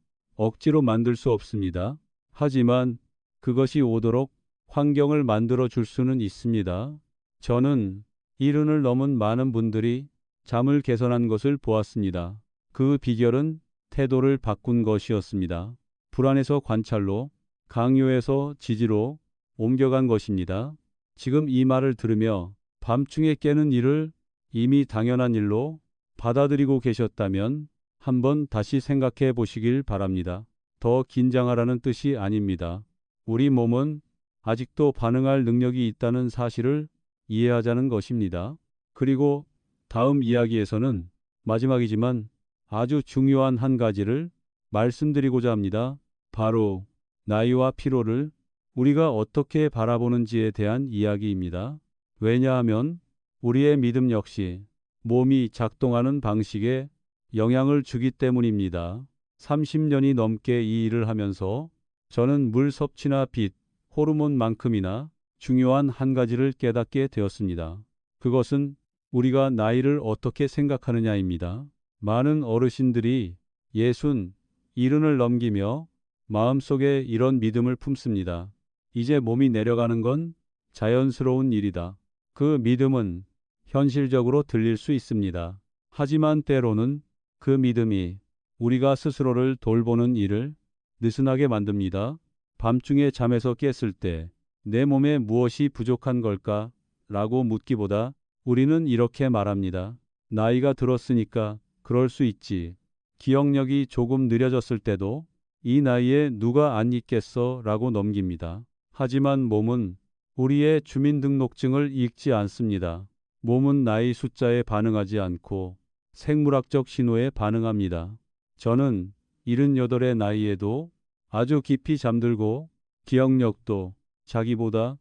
억지로 만들 수 없습니다. 하지만 그것이 오도록 환경을 만들어 줄 수는 있습니다. 저는 70을 넘은 많은 분들이 잠을 개선한 것을 보았습니다. 그 비결은 태도를 바꾼 것이었습니다. 불안에서 관찰로, 강요에서 지지로 옮겨간 것입니다. 지금 이 말을 들으며 밤중에 깨는 일을 이미 당연한 일로 받아들이고 계셨다면 한번 다시 생각해 보시길 바랍니다. 더 긴장하라는 뜻이 아닙니다. 우리 몸은 아직도 반응할 능력이 있다는 사실을 이해하자는 것입니다. 그리고 다음 이야기에서는 마지막이지만 아주 중요한 한 가지를 말씀드리고자 합니다. 바로 나이와 피로를 우리가 어떻게 바라보는지에 대한 이야기입니다. 왜냐하면 우리의 믿음 역시 몸이 작동하는 방식에 영향을 주기 때문입니다. 30년이 넘게 이 일을 하면서 저는 물 섭취나 빛, 호르몬만큼이나 중요한 한 가지를 깨닫게 되었습니다. 그것은 우리가 나이를 어떻게 생각하느냐입니다. 많은 어르신들이 60, 70을 넘기며 마음속에 이런 믿음을 품습니다. 이제 몸이 내려가는 건 자연스러운 일이다. 그 믿음은 현실적으로 들릴 수 있습니다. 하지만 때로는 그 믿음이 우리가 스스로를 돌보는 일을 느슨하게 만듭니다. 밤중에 잠에서 깼을 때 내 몸에 무엇이 부족한 걸까? 라고 묻기보다 우리는 이렇게 말합니다. 나이가 들었으니까 그럴 수 있지. 기억력이 조금 느려졌을 때도 이 나이에 누가 안 잊겠어? 라고 넘깁니다. 하지만 몸은 우리의 주민등록증을 읽지 않습니다. 몸은 나이 숫자에 반응하지 않고 생물학적 신호에 반응합니다. 저는 78의 나이에도 아주 깊이 잠들고 기억력도 자기보다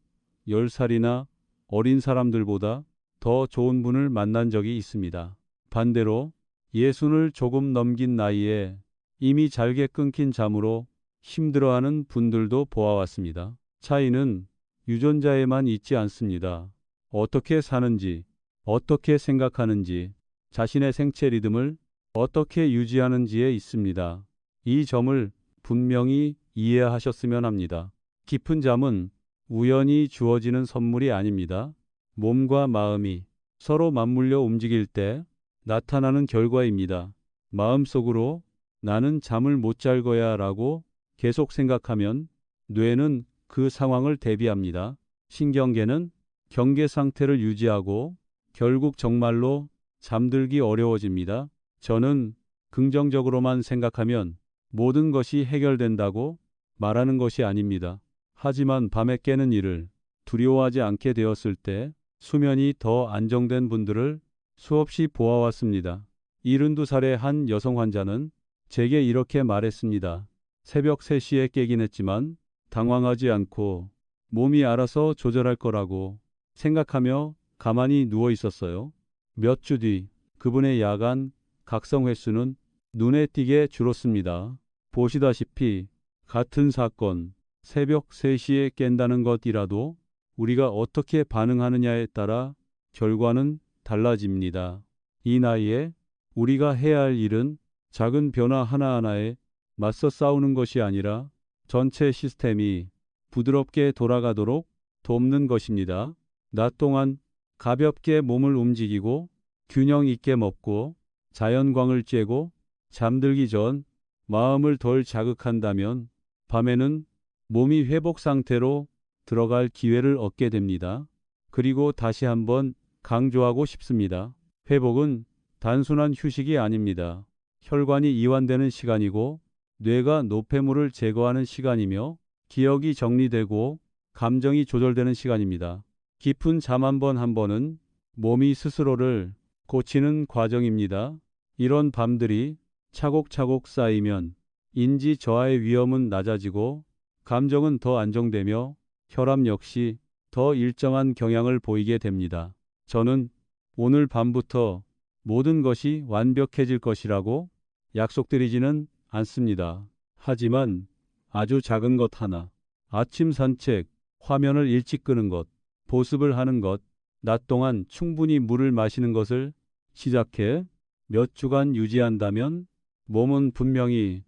10살이나 어린 사람들보다 더 좋은 분을 만난 적이 있습니다. 반대로 60을 조금 넘긴 나이에 이미 잘게 끊긴 잠으로 힘들어하는 분들도 보아왔습니다. 차이는 유전자에만 있지 않습니다. 어떻게 사는지, 어떻게 생각하는지, 자신의 생체 리듬을 어떻게 유지하는지에 있습니다. 이 점을 분명히 이해하셨으면 합니다. 깊은 잠은 우연히 주어지는 선물이 아닙니다. 몸과 마음이 서로 맞물려 움직일 때 나타나는 결과입니다. 마음속으로 나는 잠을 못 잘 거야 라고 계속 생각하면 뇌는 그 상황을 대비합니다. 신경계는 경계 상태를 유지하고 결국 정말로 잠들기 어려워집니다. 저는 긍정적으로만 생각하면 모든 것이 해결된다고 말하는 것이 아닙니다. 하지만 밤에 깨는 일을 두려워하지 않게 되었을 때 수면이 더 안정된 분들을 수없이 보아왔습니다. 72살의 한 여성 환자는 제게 이렇게 말했습니다. 새벽 3시에 깨긴 했지만 당황하지 않고 몸이 알아서 조절할 거라고 생각하며 가만히 누워 있었어요. 몇 주 뒤 그분의 야간 각성 횟수는 눈에 띄게 줄었습니다. 보시다시피 같은 사건, 새벽 3시에 깬다는 것이라도 우리가 어떻게 반응하느냐에 따라 결과는 달라집니다. 이 나이에 우리가 해야 할 일은 작은 변화 하나하나에 맞서 싸우는 것이 아니라 전체 시스템이 부드럽게 돌아가도록 돕는 것입니다. 낮 동안 가볍게 몸을 움직이고 균형 있게 먹고 자연광을 쬐고 잠들기 전 마음을 덜 자극한다면 밤에는 몸이 회복 상태로 들어갈 기회를 얻게 됩니다. 그리고 다시 한번 강조하고 싶습니다. 회복은 단순한 휴식이 아닙니다. 혈관이 이완되는 시간이고 뇌가 노폐물을 제거하는 시간이며 기억이 정리되고 감정이 조절되는 시간입니다. 깊은 잠 한 번은 몸이 스스로를 고치는 과정입니다. 이런 밤들이 차곡차곡 쌓이면 인지 저하의 위험은 낮아지고 감정은 더 안정되며 혈압 역시 더 일정한 경향을 보이게 됩니다. 저는 오늘 밤부터 모든 것이 완벽해질 것이라고 약속드리지는 않습니다. 하지만 아주 작은 것 하나, 아침 산책, 화면을 일찍 끄는 것, 보습을 하는 것, 낮 동안 충분히 물을 마시는 것을 시작해 몇 주간 유지한다면 몸은 분명히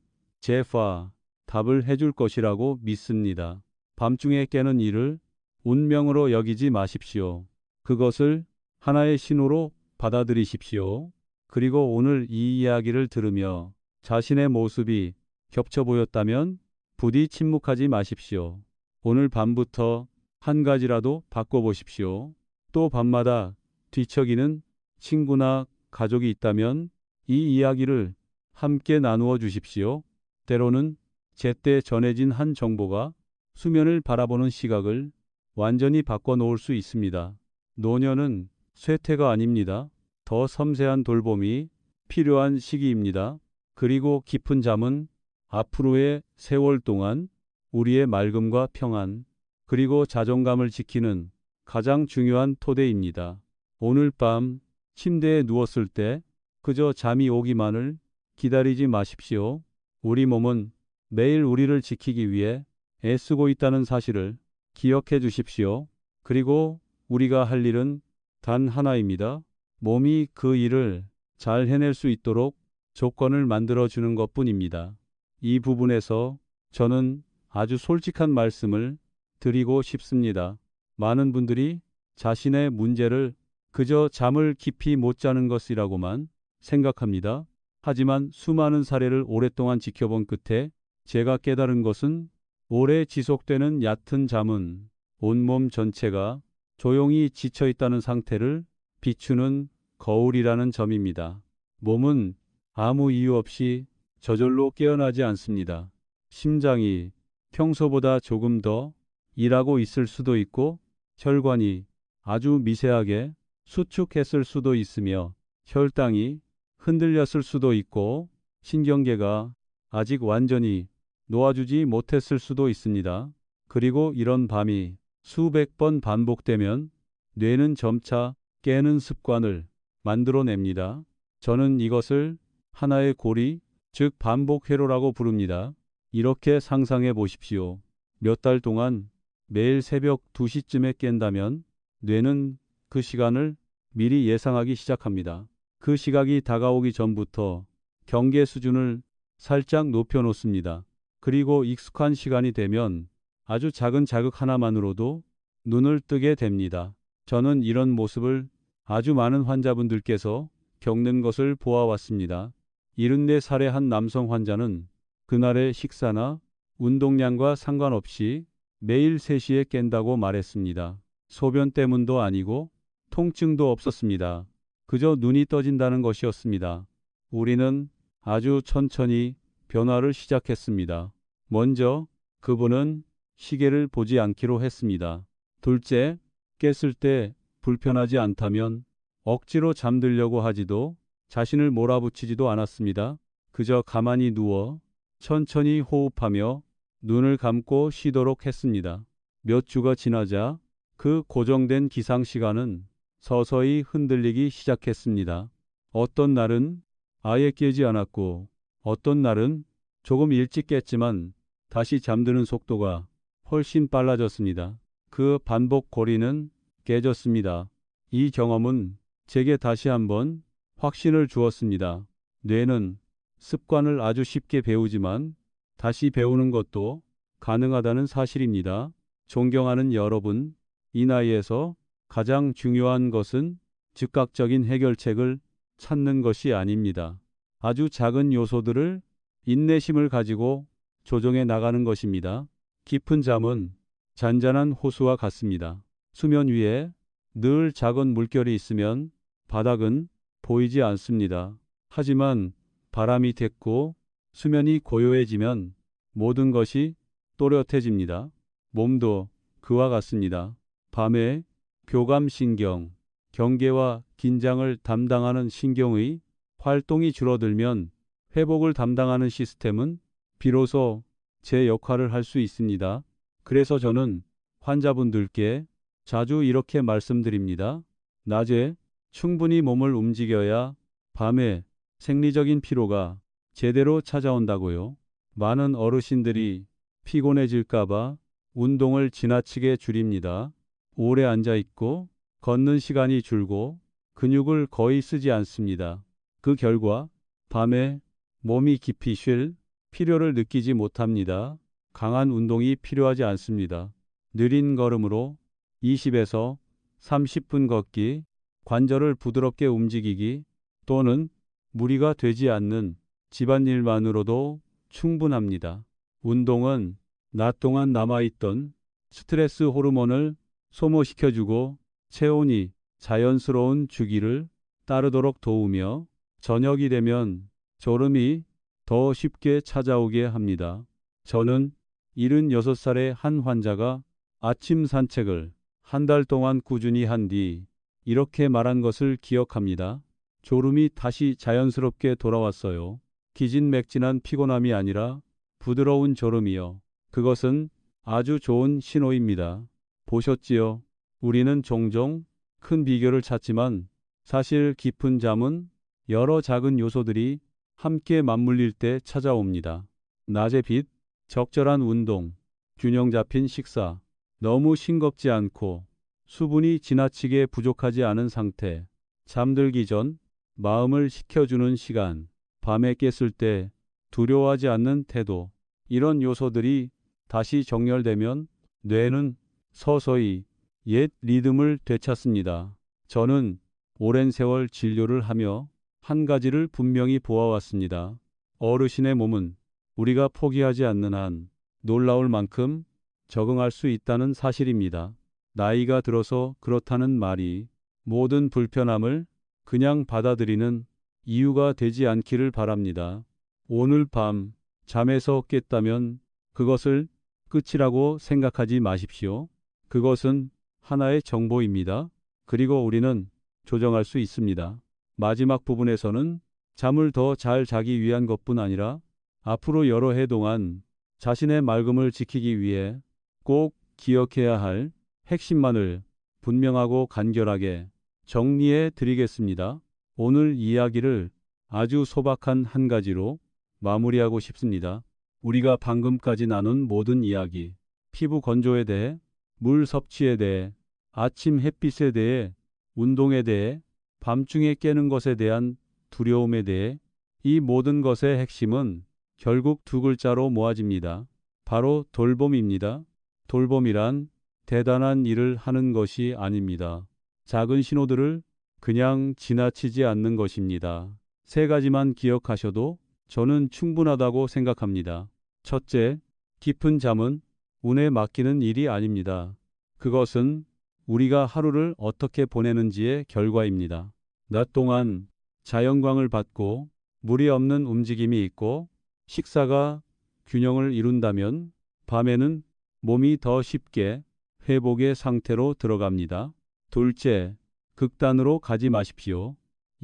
답을 해줄 것이라고 믿습니다. 밤중에 깨는 일을 운명으로 여기지 마십시오. 그것을 하나의 신호로 받아들이십시오. 그리고 오늘 이 이야기를 들으며 자신의 모습이 겹쳐 보였다면 부디 침묵하지 마십시오. 오늘 밤부터 한 가지라도 바꿔보십시오. 또 밤마다 뒤척이는 친구나 가족이 있다면 이 이야기를 함께 나누어 주십시오. 때로는 제때 전해진 한 정보가 수면을 바라보는 시각을 완전히 바꿔놓을 수 있습니다. 노년은 쇠퇴가 아닙니다. 더 섬세한 돌봄이 필요한 시기입니다. 그리고 깊은 잠은 앞으로의 세월 동안 우리의 맑음과 평안, 그리고 자존감을 지키는 가장 중요한 토대입니다. 오늘 밤 침대에 누웠을 때 그저 잠이 오기만을 기다리지 마십시오. 우리 몸은 매일 우리를 지키기 위해 애쓰고 있다는 사실을 기억해 주십시오. 그리고 우리가 할 일은 단 하나입니다. 몸이 그 일을 잘 해낼 수 있도록 조건을 만들어 주는 것뿐입니다. 이 부분에서 저는 아주 솔직한 말씀을 드리고 싶습니다. 많은 분들이 자신의 문제를 그저 잠을 깊이 못 자는 것이라고만 생각합니다. 하지만 수많은 사례를 오랫동안 지켜본 끝에 제가 깨달은 것은 오래 지속되는 얕은 잠은 온몸 전체가 조용히 지쳐 있다는 상태를 비추는 거울이라는 점입니다. 몸은 아무 이유 없이 저절로 깨어나지 않습니다. 심장이 평소보다 조금 더 일하고 있을 수도 있고, 혈관이 아주 미세하게 수축했을 수도 있으며, 혈당이 흔들렸을 수도 있고, 신경계가 아직 완전히 놓아주지 못했을 수도 있습니다. 그리고 이런 밤이 수백 번 반복되면 뇌는 점차 깨는 습관을 만들어냅니다. 저는 이것을 하나의 고리, 즉 반복 회로라고 부릅니다. 이렇게 상상해 보십시오. 몇 달 동안 매일 새벽 2시쯤에 깬다면 뇌는 그 시간을 미리 예상하기 시작합니다. 그 시각이 다가오기 전부터 경계 수준을 살짝 높여 놓습니다. 그리고 익숙한 시간이 되면 아주 작은 자극 하나만으로도 눈을 뜨게 됩니다. 저는 이런 모습을 아주 많은 환자분들께서 겪는 것을 보아왔습니다. 74살의 한 남성 환자는 그날의 식사나 운동량과 상관없이 매일 3시에 깬다고 말했습니다. 소변 때문도 아니고 통증도 없었습니다. 그저 눈이 떠진다는 것이었습니다. 우리는 아주 천천히 변화를 시작했습니다. 먼저 그분은 시계를 보지 않기로 했습니다. 둘째, 깼을 때 불편하지 않다면 억지로 잠들려고 하지도 자신을 몰아붙이지도 않았습니다. 그저 가만히 누워 천천히 호흡하며 눈을 감고 쉬도록 했습니다. 몇 주가 지나자 그 고정된 기상 시간은 서서히 흔들리기 시작했습니다. 어떤 날은 아예 깨지 않았고, 어떤 날은 조금 일찍 깼지만 다시 잠드는 속도가 훨씬 빨라졌습니다. 그 반복 고리는 깨졌습니다. 이 경험은 제게 다시 한번 확신을 주었습니다. 뇌는 습관을 아주 쉽게 배우지만 다시 배우는 것도 가능하다는 사실입니다. 존경하는 여러분, 이 나이에서 가장 중요한 것은 즉각적인 해결책을 찾는 것이 아닙니다. 아주 작은 요소들을 인내심을 가지고 조정해 나가는 것입니다. 깊은 잠은 잔잔한 호수와 같습니다. 수면 위에 늘 작은 물결이 있으면 바닥은 보이지 않습니다. 하지만 바람이 됐고 수면이 고요해지면 모든 것이 또렷해집니다. 몸도 그와 같습니다. 밤에 교감신경, 경계와 긴장을 담당하는 신경의 활동이 줄어들면 회복을 담당하는 시스템은 비로소 제 역할을 할 수 있습니다. 그래서 저는 환자분들께 자주 이렇게 말씀드립니다. 낮에 충분히 몸을 움직여야 밤에 생리적인 피로가 제대로 찾아온다고요. 많은 어르신들이 피곤해질까봐 운동을 지나치게 줄입니다. 오래 앉아 있고 걷는 시간이 줄고 근육을 거의 쓰지 않습니다. 그 결과 밤에 몸이 깊이 쉴 필요를 느끼지 못합니다. 강한 운동이 필요하지 않습니다. 느린 걸음으로 20에서 30분 걷기, 관절을 부드럽게 움직이기 또는 무리가 되지 않는 집안일만으로도 충분합니다. 운동은 낮 동안 남아있던 스트레스 호르몬을 소모시켜주고 체온이 자연스러운 주기를 따르도록 도우며 저녁이 되면 졸음이 더 쉽게 찾아오게 합니다. 저는 76살의 한 환자가 아침 산책을 한 달 동안 꾸준히 한 뒤 이렇게 말한 것을 기억합니다. 졸음이 다시 자연스럽게 돌아왔어요. 기진맥진한 피곤함이 아니라 부드러운 졸음이요. 그것은 아주 좋은 신호입니다. 보셨지요? 우리는 종종 큰 비결을 찾지만 사실 깊은 잠은 여러 작은 요소들이 함께 맞물릴 때 찾아옵니다. 낮의 빛, 적절한 운동, 균형 잡힌 식사, 너무 싱겁지 않고 수분이 지나치게 부족하지 않은 상태, 잠들기 전 마음을 식혀주는 시간, 밤에 깼을 때 두려워하지 않는 태도, 이런 요소들이 다시 정렬되면 뇌는 서서히 옛 리듬을 되찾습니다. 저는 오랜 세월 진료를 하며 한 가지를 분명히 보아왔습니다. 어르신의 몸은 우리가 포기하지 않는 한 놀라울 만큼 적응할 수 있다는 사실입니다. 나이가 들어서 그렇다는 말이 모든 불편함을 그냥 받아들이는 이유가 되지 않기를 바랍니다. 오늘 밤 잠에서 깼다면 그것을 끝이라고 생각하지 마십시오. 그것은 하나의 정보입니다. 그리고 우리는 조정할 수 있습니다. 마지막 부분에서는 잠을 더 잘 자기 위한 것뿐 아니라 앞으로 여러 해 동안 자신의 맑음을 지키기 위해 꼭 기억해야 할 핵심만을 분명하고 간결하게 정리해 드리겠습니다. 오늘 이야기를 아주 소박한 한 가지로 마무리하고 싶습니다. 우리가 방금까지 나눈 모든 이야기, 피부 건조에 대해, 물 섭취에 대해, 아침 햇빛에 대해, 운동에 대해, 밤중에 깨는 것에 대한 두려움에 대해, 이 모든 것의 핵심은 결국 두 글자로 모아집니다. 바로 돌봄입니다. 돌봄이란 대단한 일을 하는 것이 아닙니다. 작은 신호들을 그냥 지나치지 않는 것입니다. 세 가지만 기억하셔도 저는 충분하다고 생각합니다. 첫째, 깊은 잠은 운에 맡기는 일이 아닙니다. 그것은 우리가 하루를 어떻게 보내는지의 결과입니다. 낮 동안 자연광을 받고 무리 없는 움직임이 있고 식사가 균형을 이룬다면 밤에는 몸이 더 쉽게 회복의 상태로 들어갑니다. 둘째, 극단으로 가지 마십시오.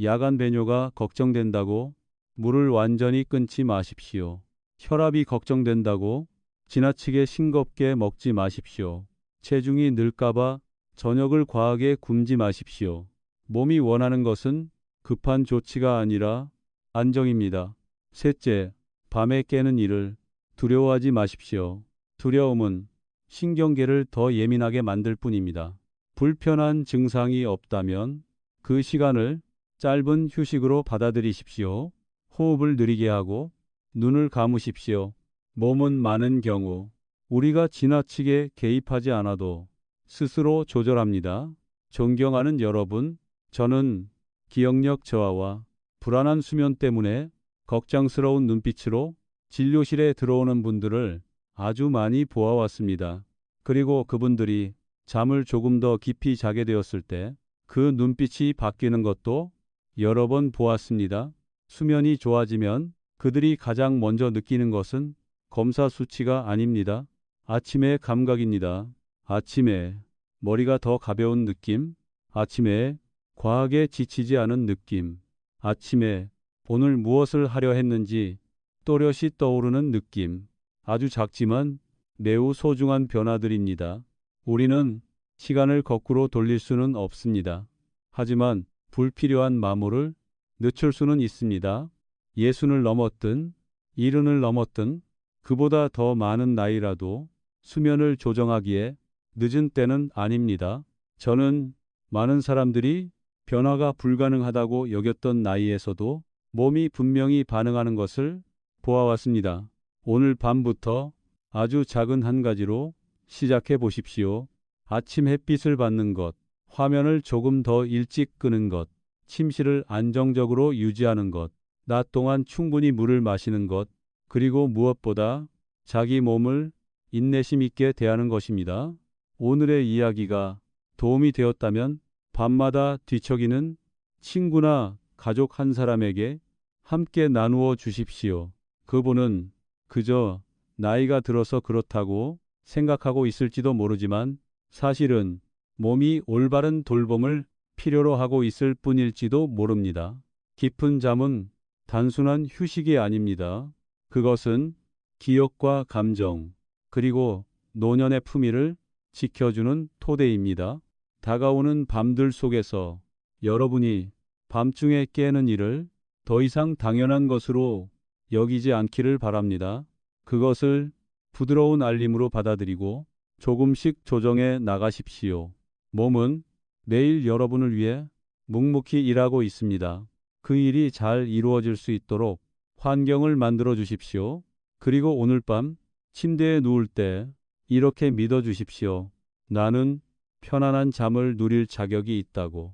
야간 배뇨가 걱정된다고 물을 완전히 끊지 마십시오. 혈압이 걱정된다고 지나치게 싱겁게 먹지 마십시오. 체중이 늘까봐 저녁을 과하게 굶지 마십시오. 몸이 원하는 것은 급한 조치가 아니라 안정입니다. 셋째, 밤에 깨는 일을 두려워하지 마십시오. 두려움은 신경계를 더 예민하게 만들 뿐입니다. 불편한 증상이 없다면 그 시간을 짧은 휴식으로 받아들이십시오. 호흡을 느리게 하고 눈을 감으십시오. 몸은 많은 경우 우리가 지나치게 개입하지 않아도 스스로 조절합니다. 존경하는 여러분, 저는 기억력 저하와 불안한 수면 때문에 걱정스러운 눈빛으로 진료실에 들어오는 분들을 아주 많이 보아왔습니다. 그리고 그분들이 잠을 조금 더 깊이 자게 되었을 때 그 눈빛이 바뀌는 것도 여러 번 보았습니다. 수면이 좋아지면 그들이 가장 먼저 느끼는 것은 검사 수치가 아닙니다. 아침의 감각입니다. 아침에 머리가 더 가벼운 느낌, 아침에 과하게 지치지 않은 느낌, 아침에 오늘 무엇을 하려 했는지 또렷이 떠오르는 느낌, 아주 작지만 매우 소중한 변화들입니다. 우리는 시간을 거꾸로 돌릴 수는 없습니다. 하지만 불필요한 마모를 늦출 수는 있습니다. 60을 넘었든 70을 넘었든 그보다 더 많은 나이라도 수면을 조정하기에 늦은 때는 아닙니다. 저는 많은 사람들이 변화가 불가능하다고 여겼던 나이에서도 몸이 분명히 반응하는 것을 보아왔습니다. 오늘 밤부터 아주 작은 한 가지로 시작해 보십시오. 아침 햇빛을 받는 것, 화면을 조금 더 일찍 끄는 것, 침실을 안정적으로 유지하는 것, 낮 동안 충분히 물을 마시는 것, 그리고 무엇보다 자기 몸을 인내심 있게 대하는 것입니다. 오늘의 이야기가 도움이 되었다면 밤마다 뒤척이는 친구나 가족 한 사람에게 함께 나누어 주십시오. 그분은 그저 나이가 들어서 그렇다고 생각하고 있을지도 모르지만 사실은 몸이 올바른 돌봄을 필요로 하고 있을 뿐일지도 모릅니다. 깊은 잠은 단순한 휴식이 아닙니다. 그것은 기억과 감정, 그리고 노년의 품위를 지켜주는 토대입니다. 다가오는 밤들 속에서 여러분이 밤중에 깨는 일을 더 이상 당연한 것으로 여기지 않기를 바랍니다. 그것을 부드러운 알림으로 받아들이고 조금씩 조정해 나가십시오. 몸은 매일 여러분을 위해 묵묵히 일하고 있습니다. 그 일이 잘 이루어질 수 있도록 환경을 만들어 주십시오. 그리고 오늘 밤 침대에 누울 때 이렇게 믿어 주십시오. 나는 편안한 잠을 누릴 자격이 있다고.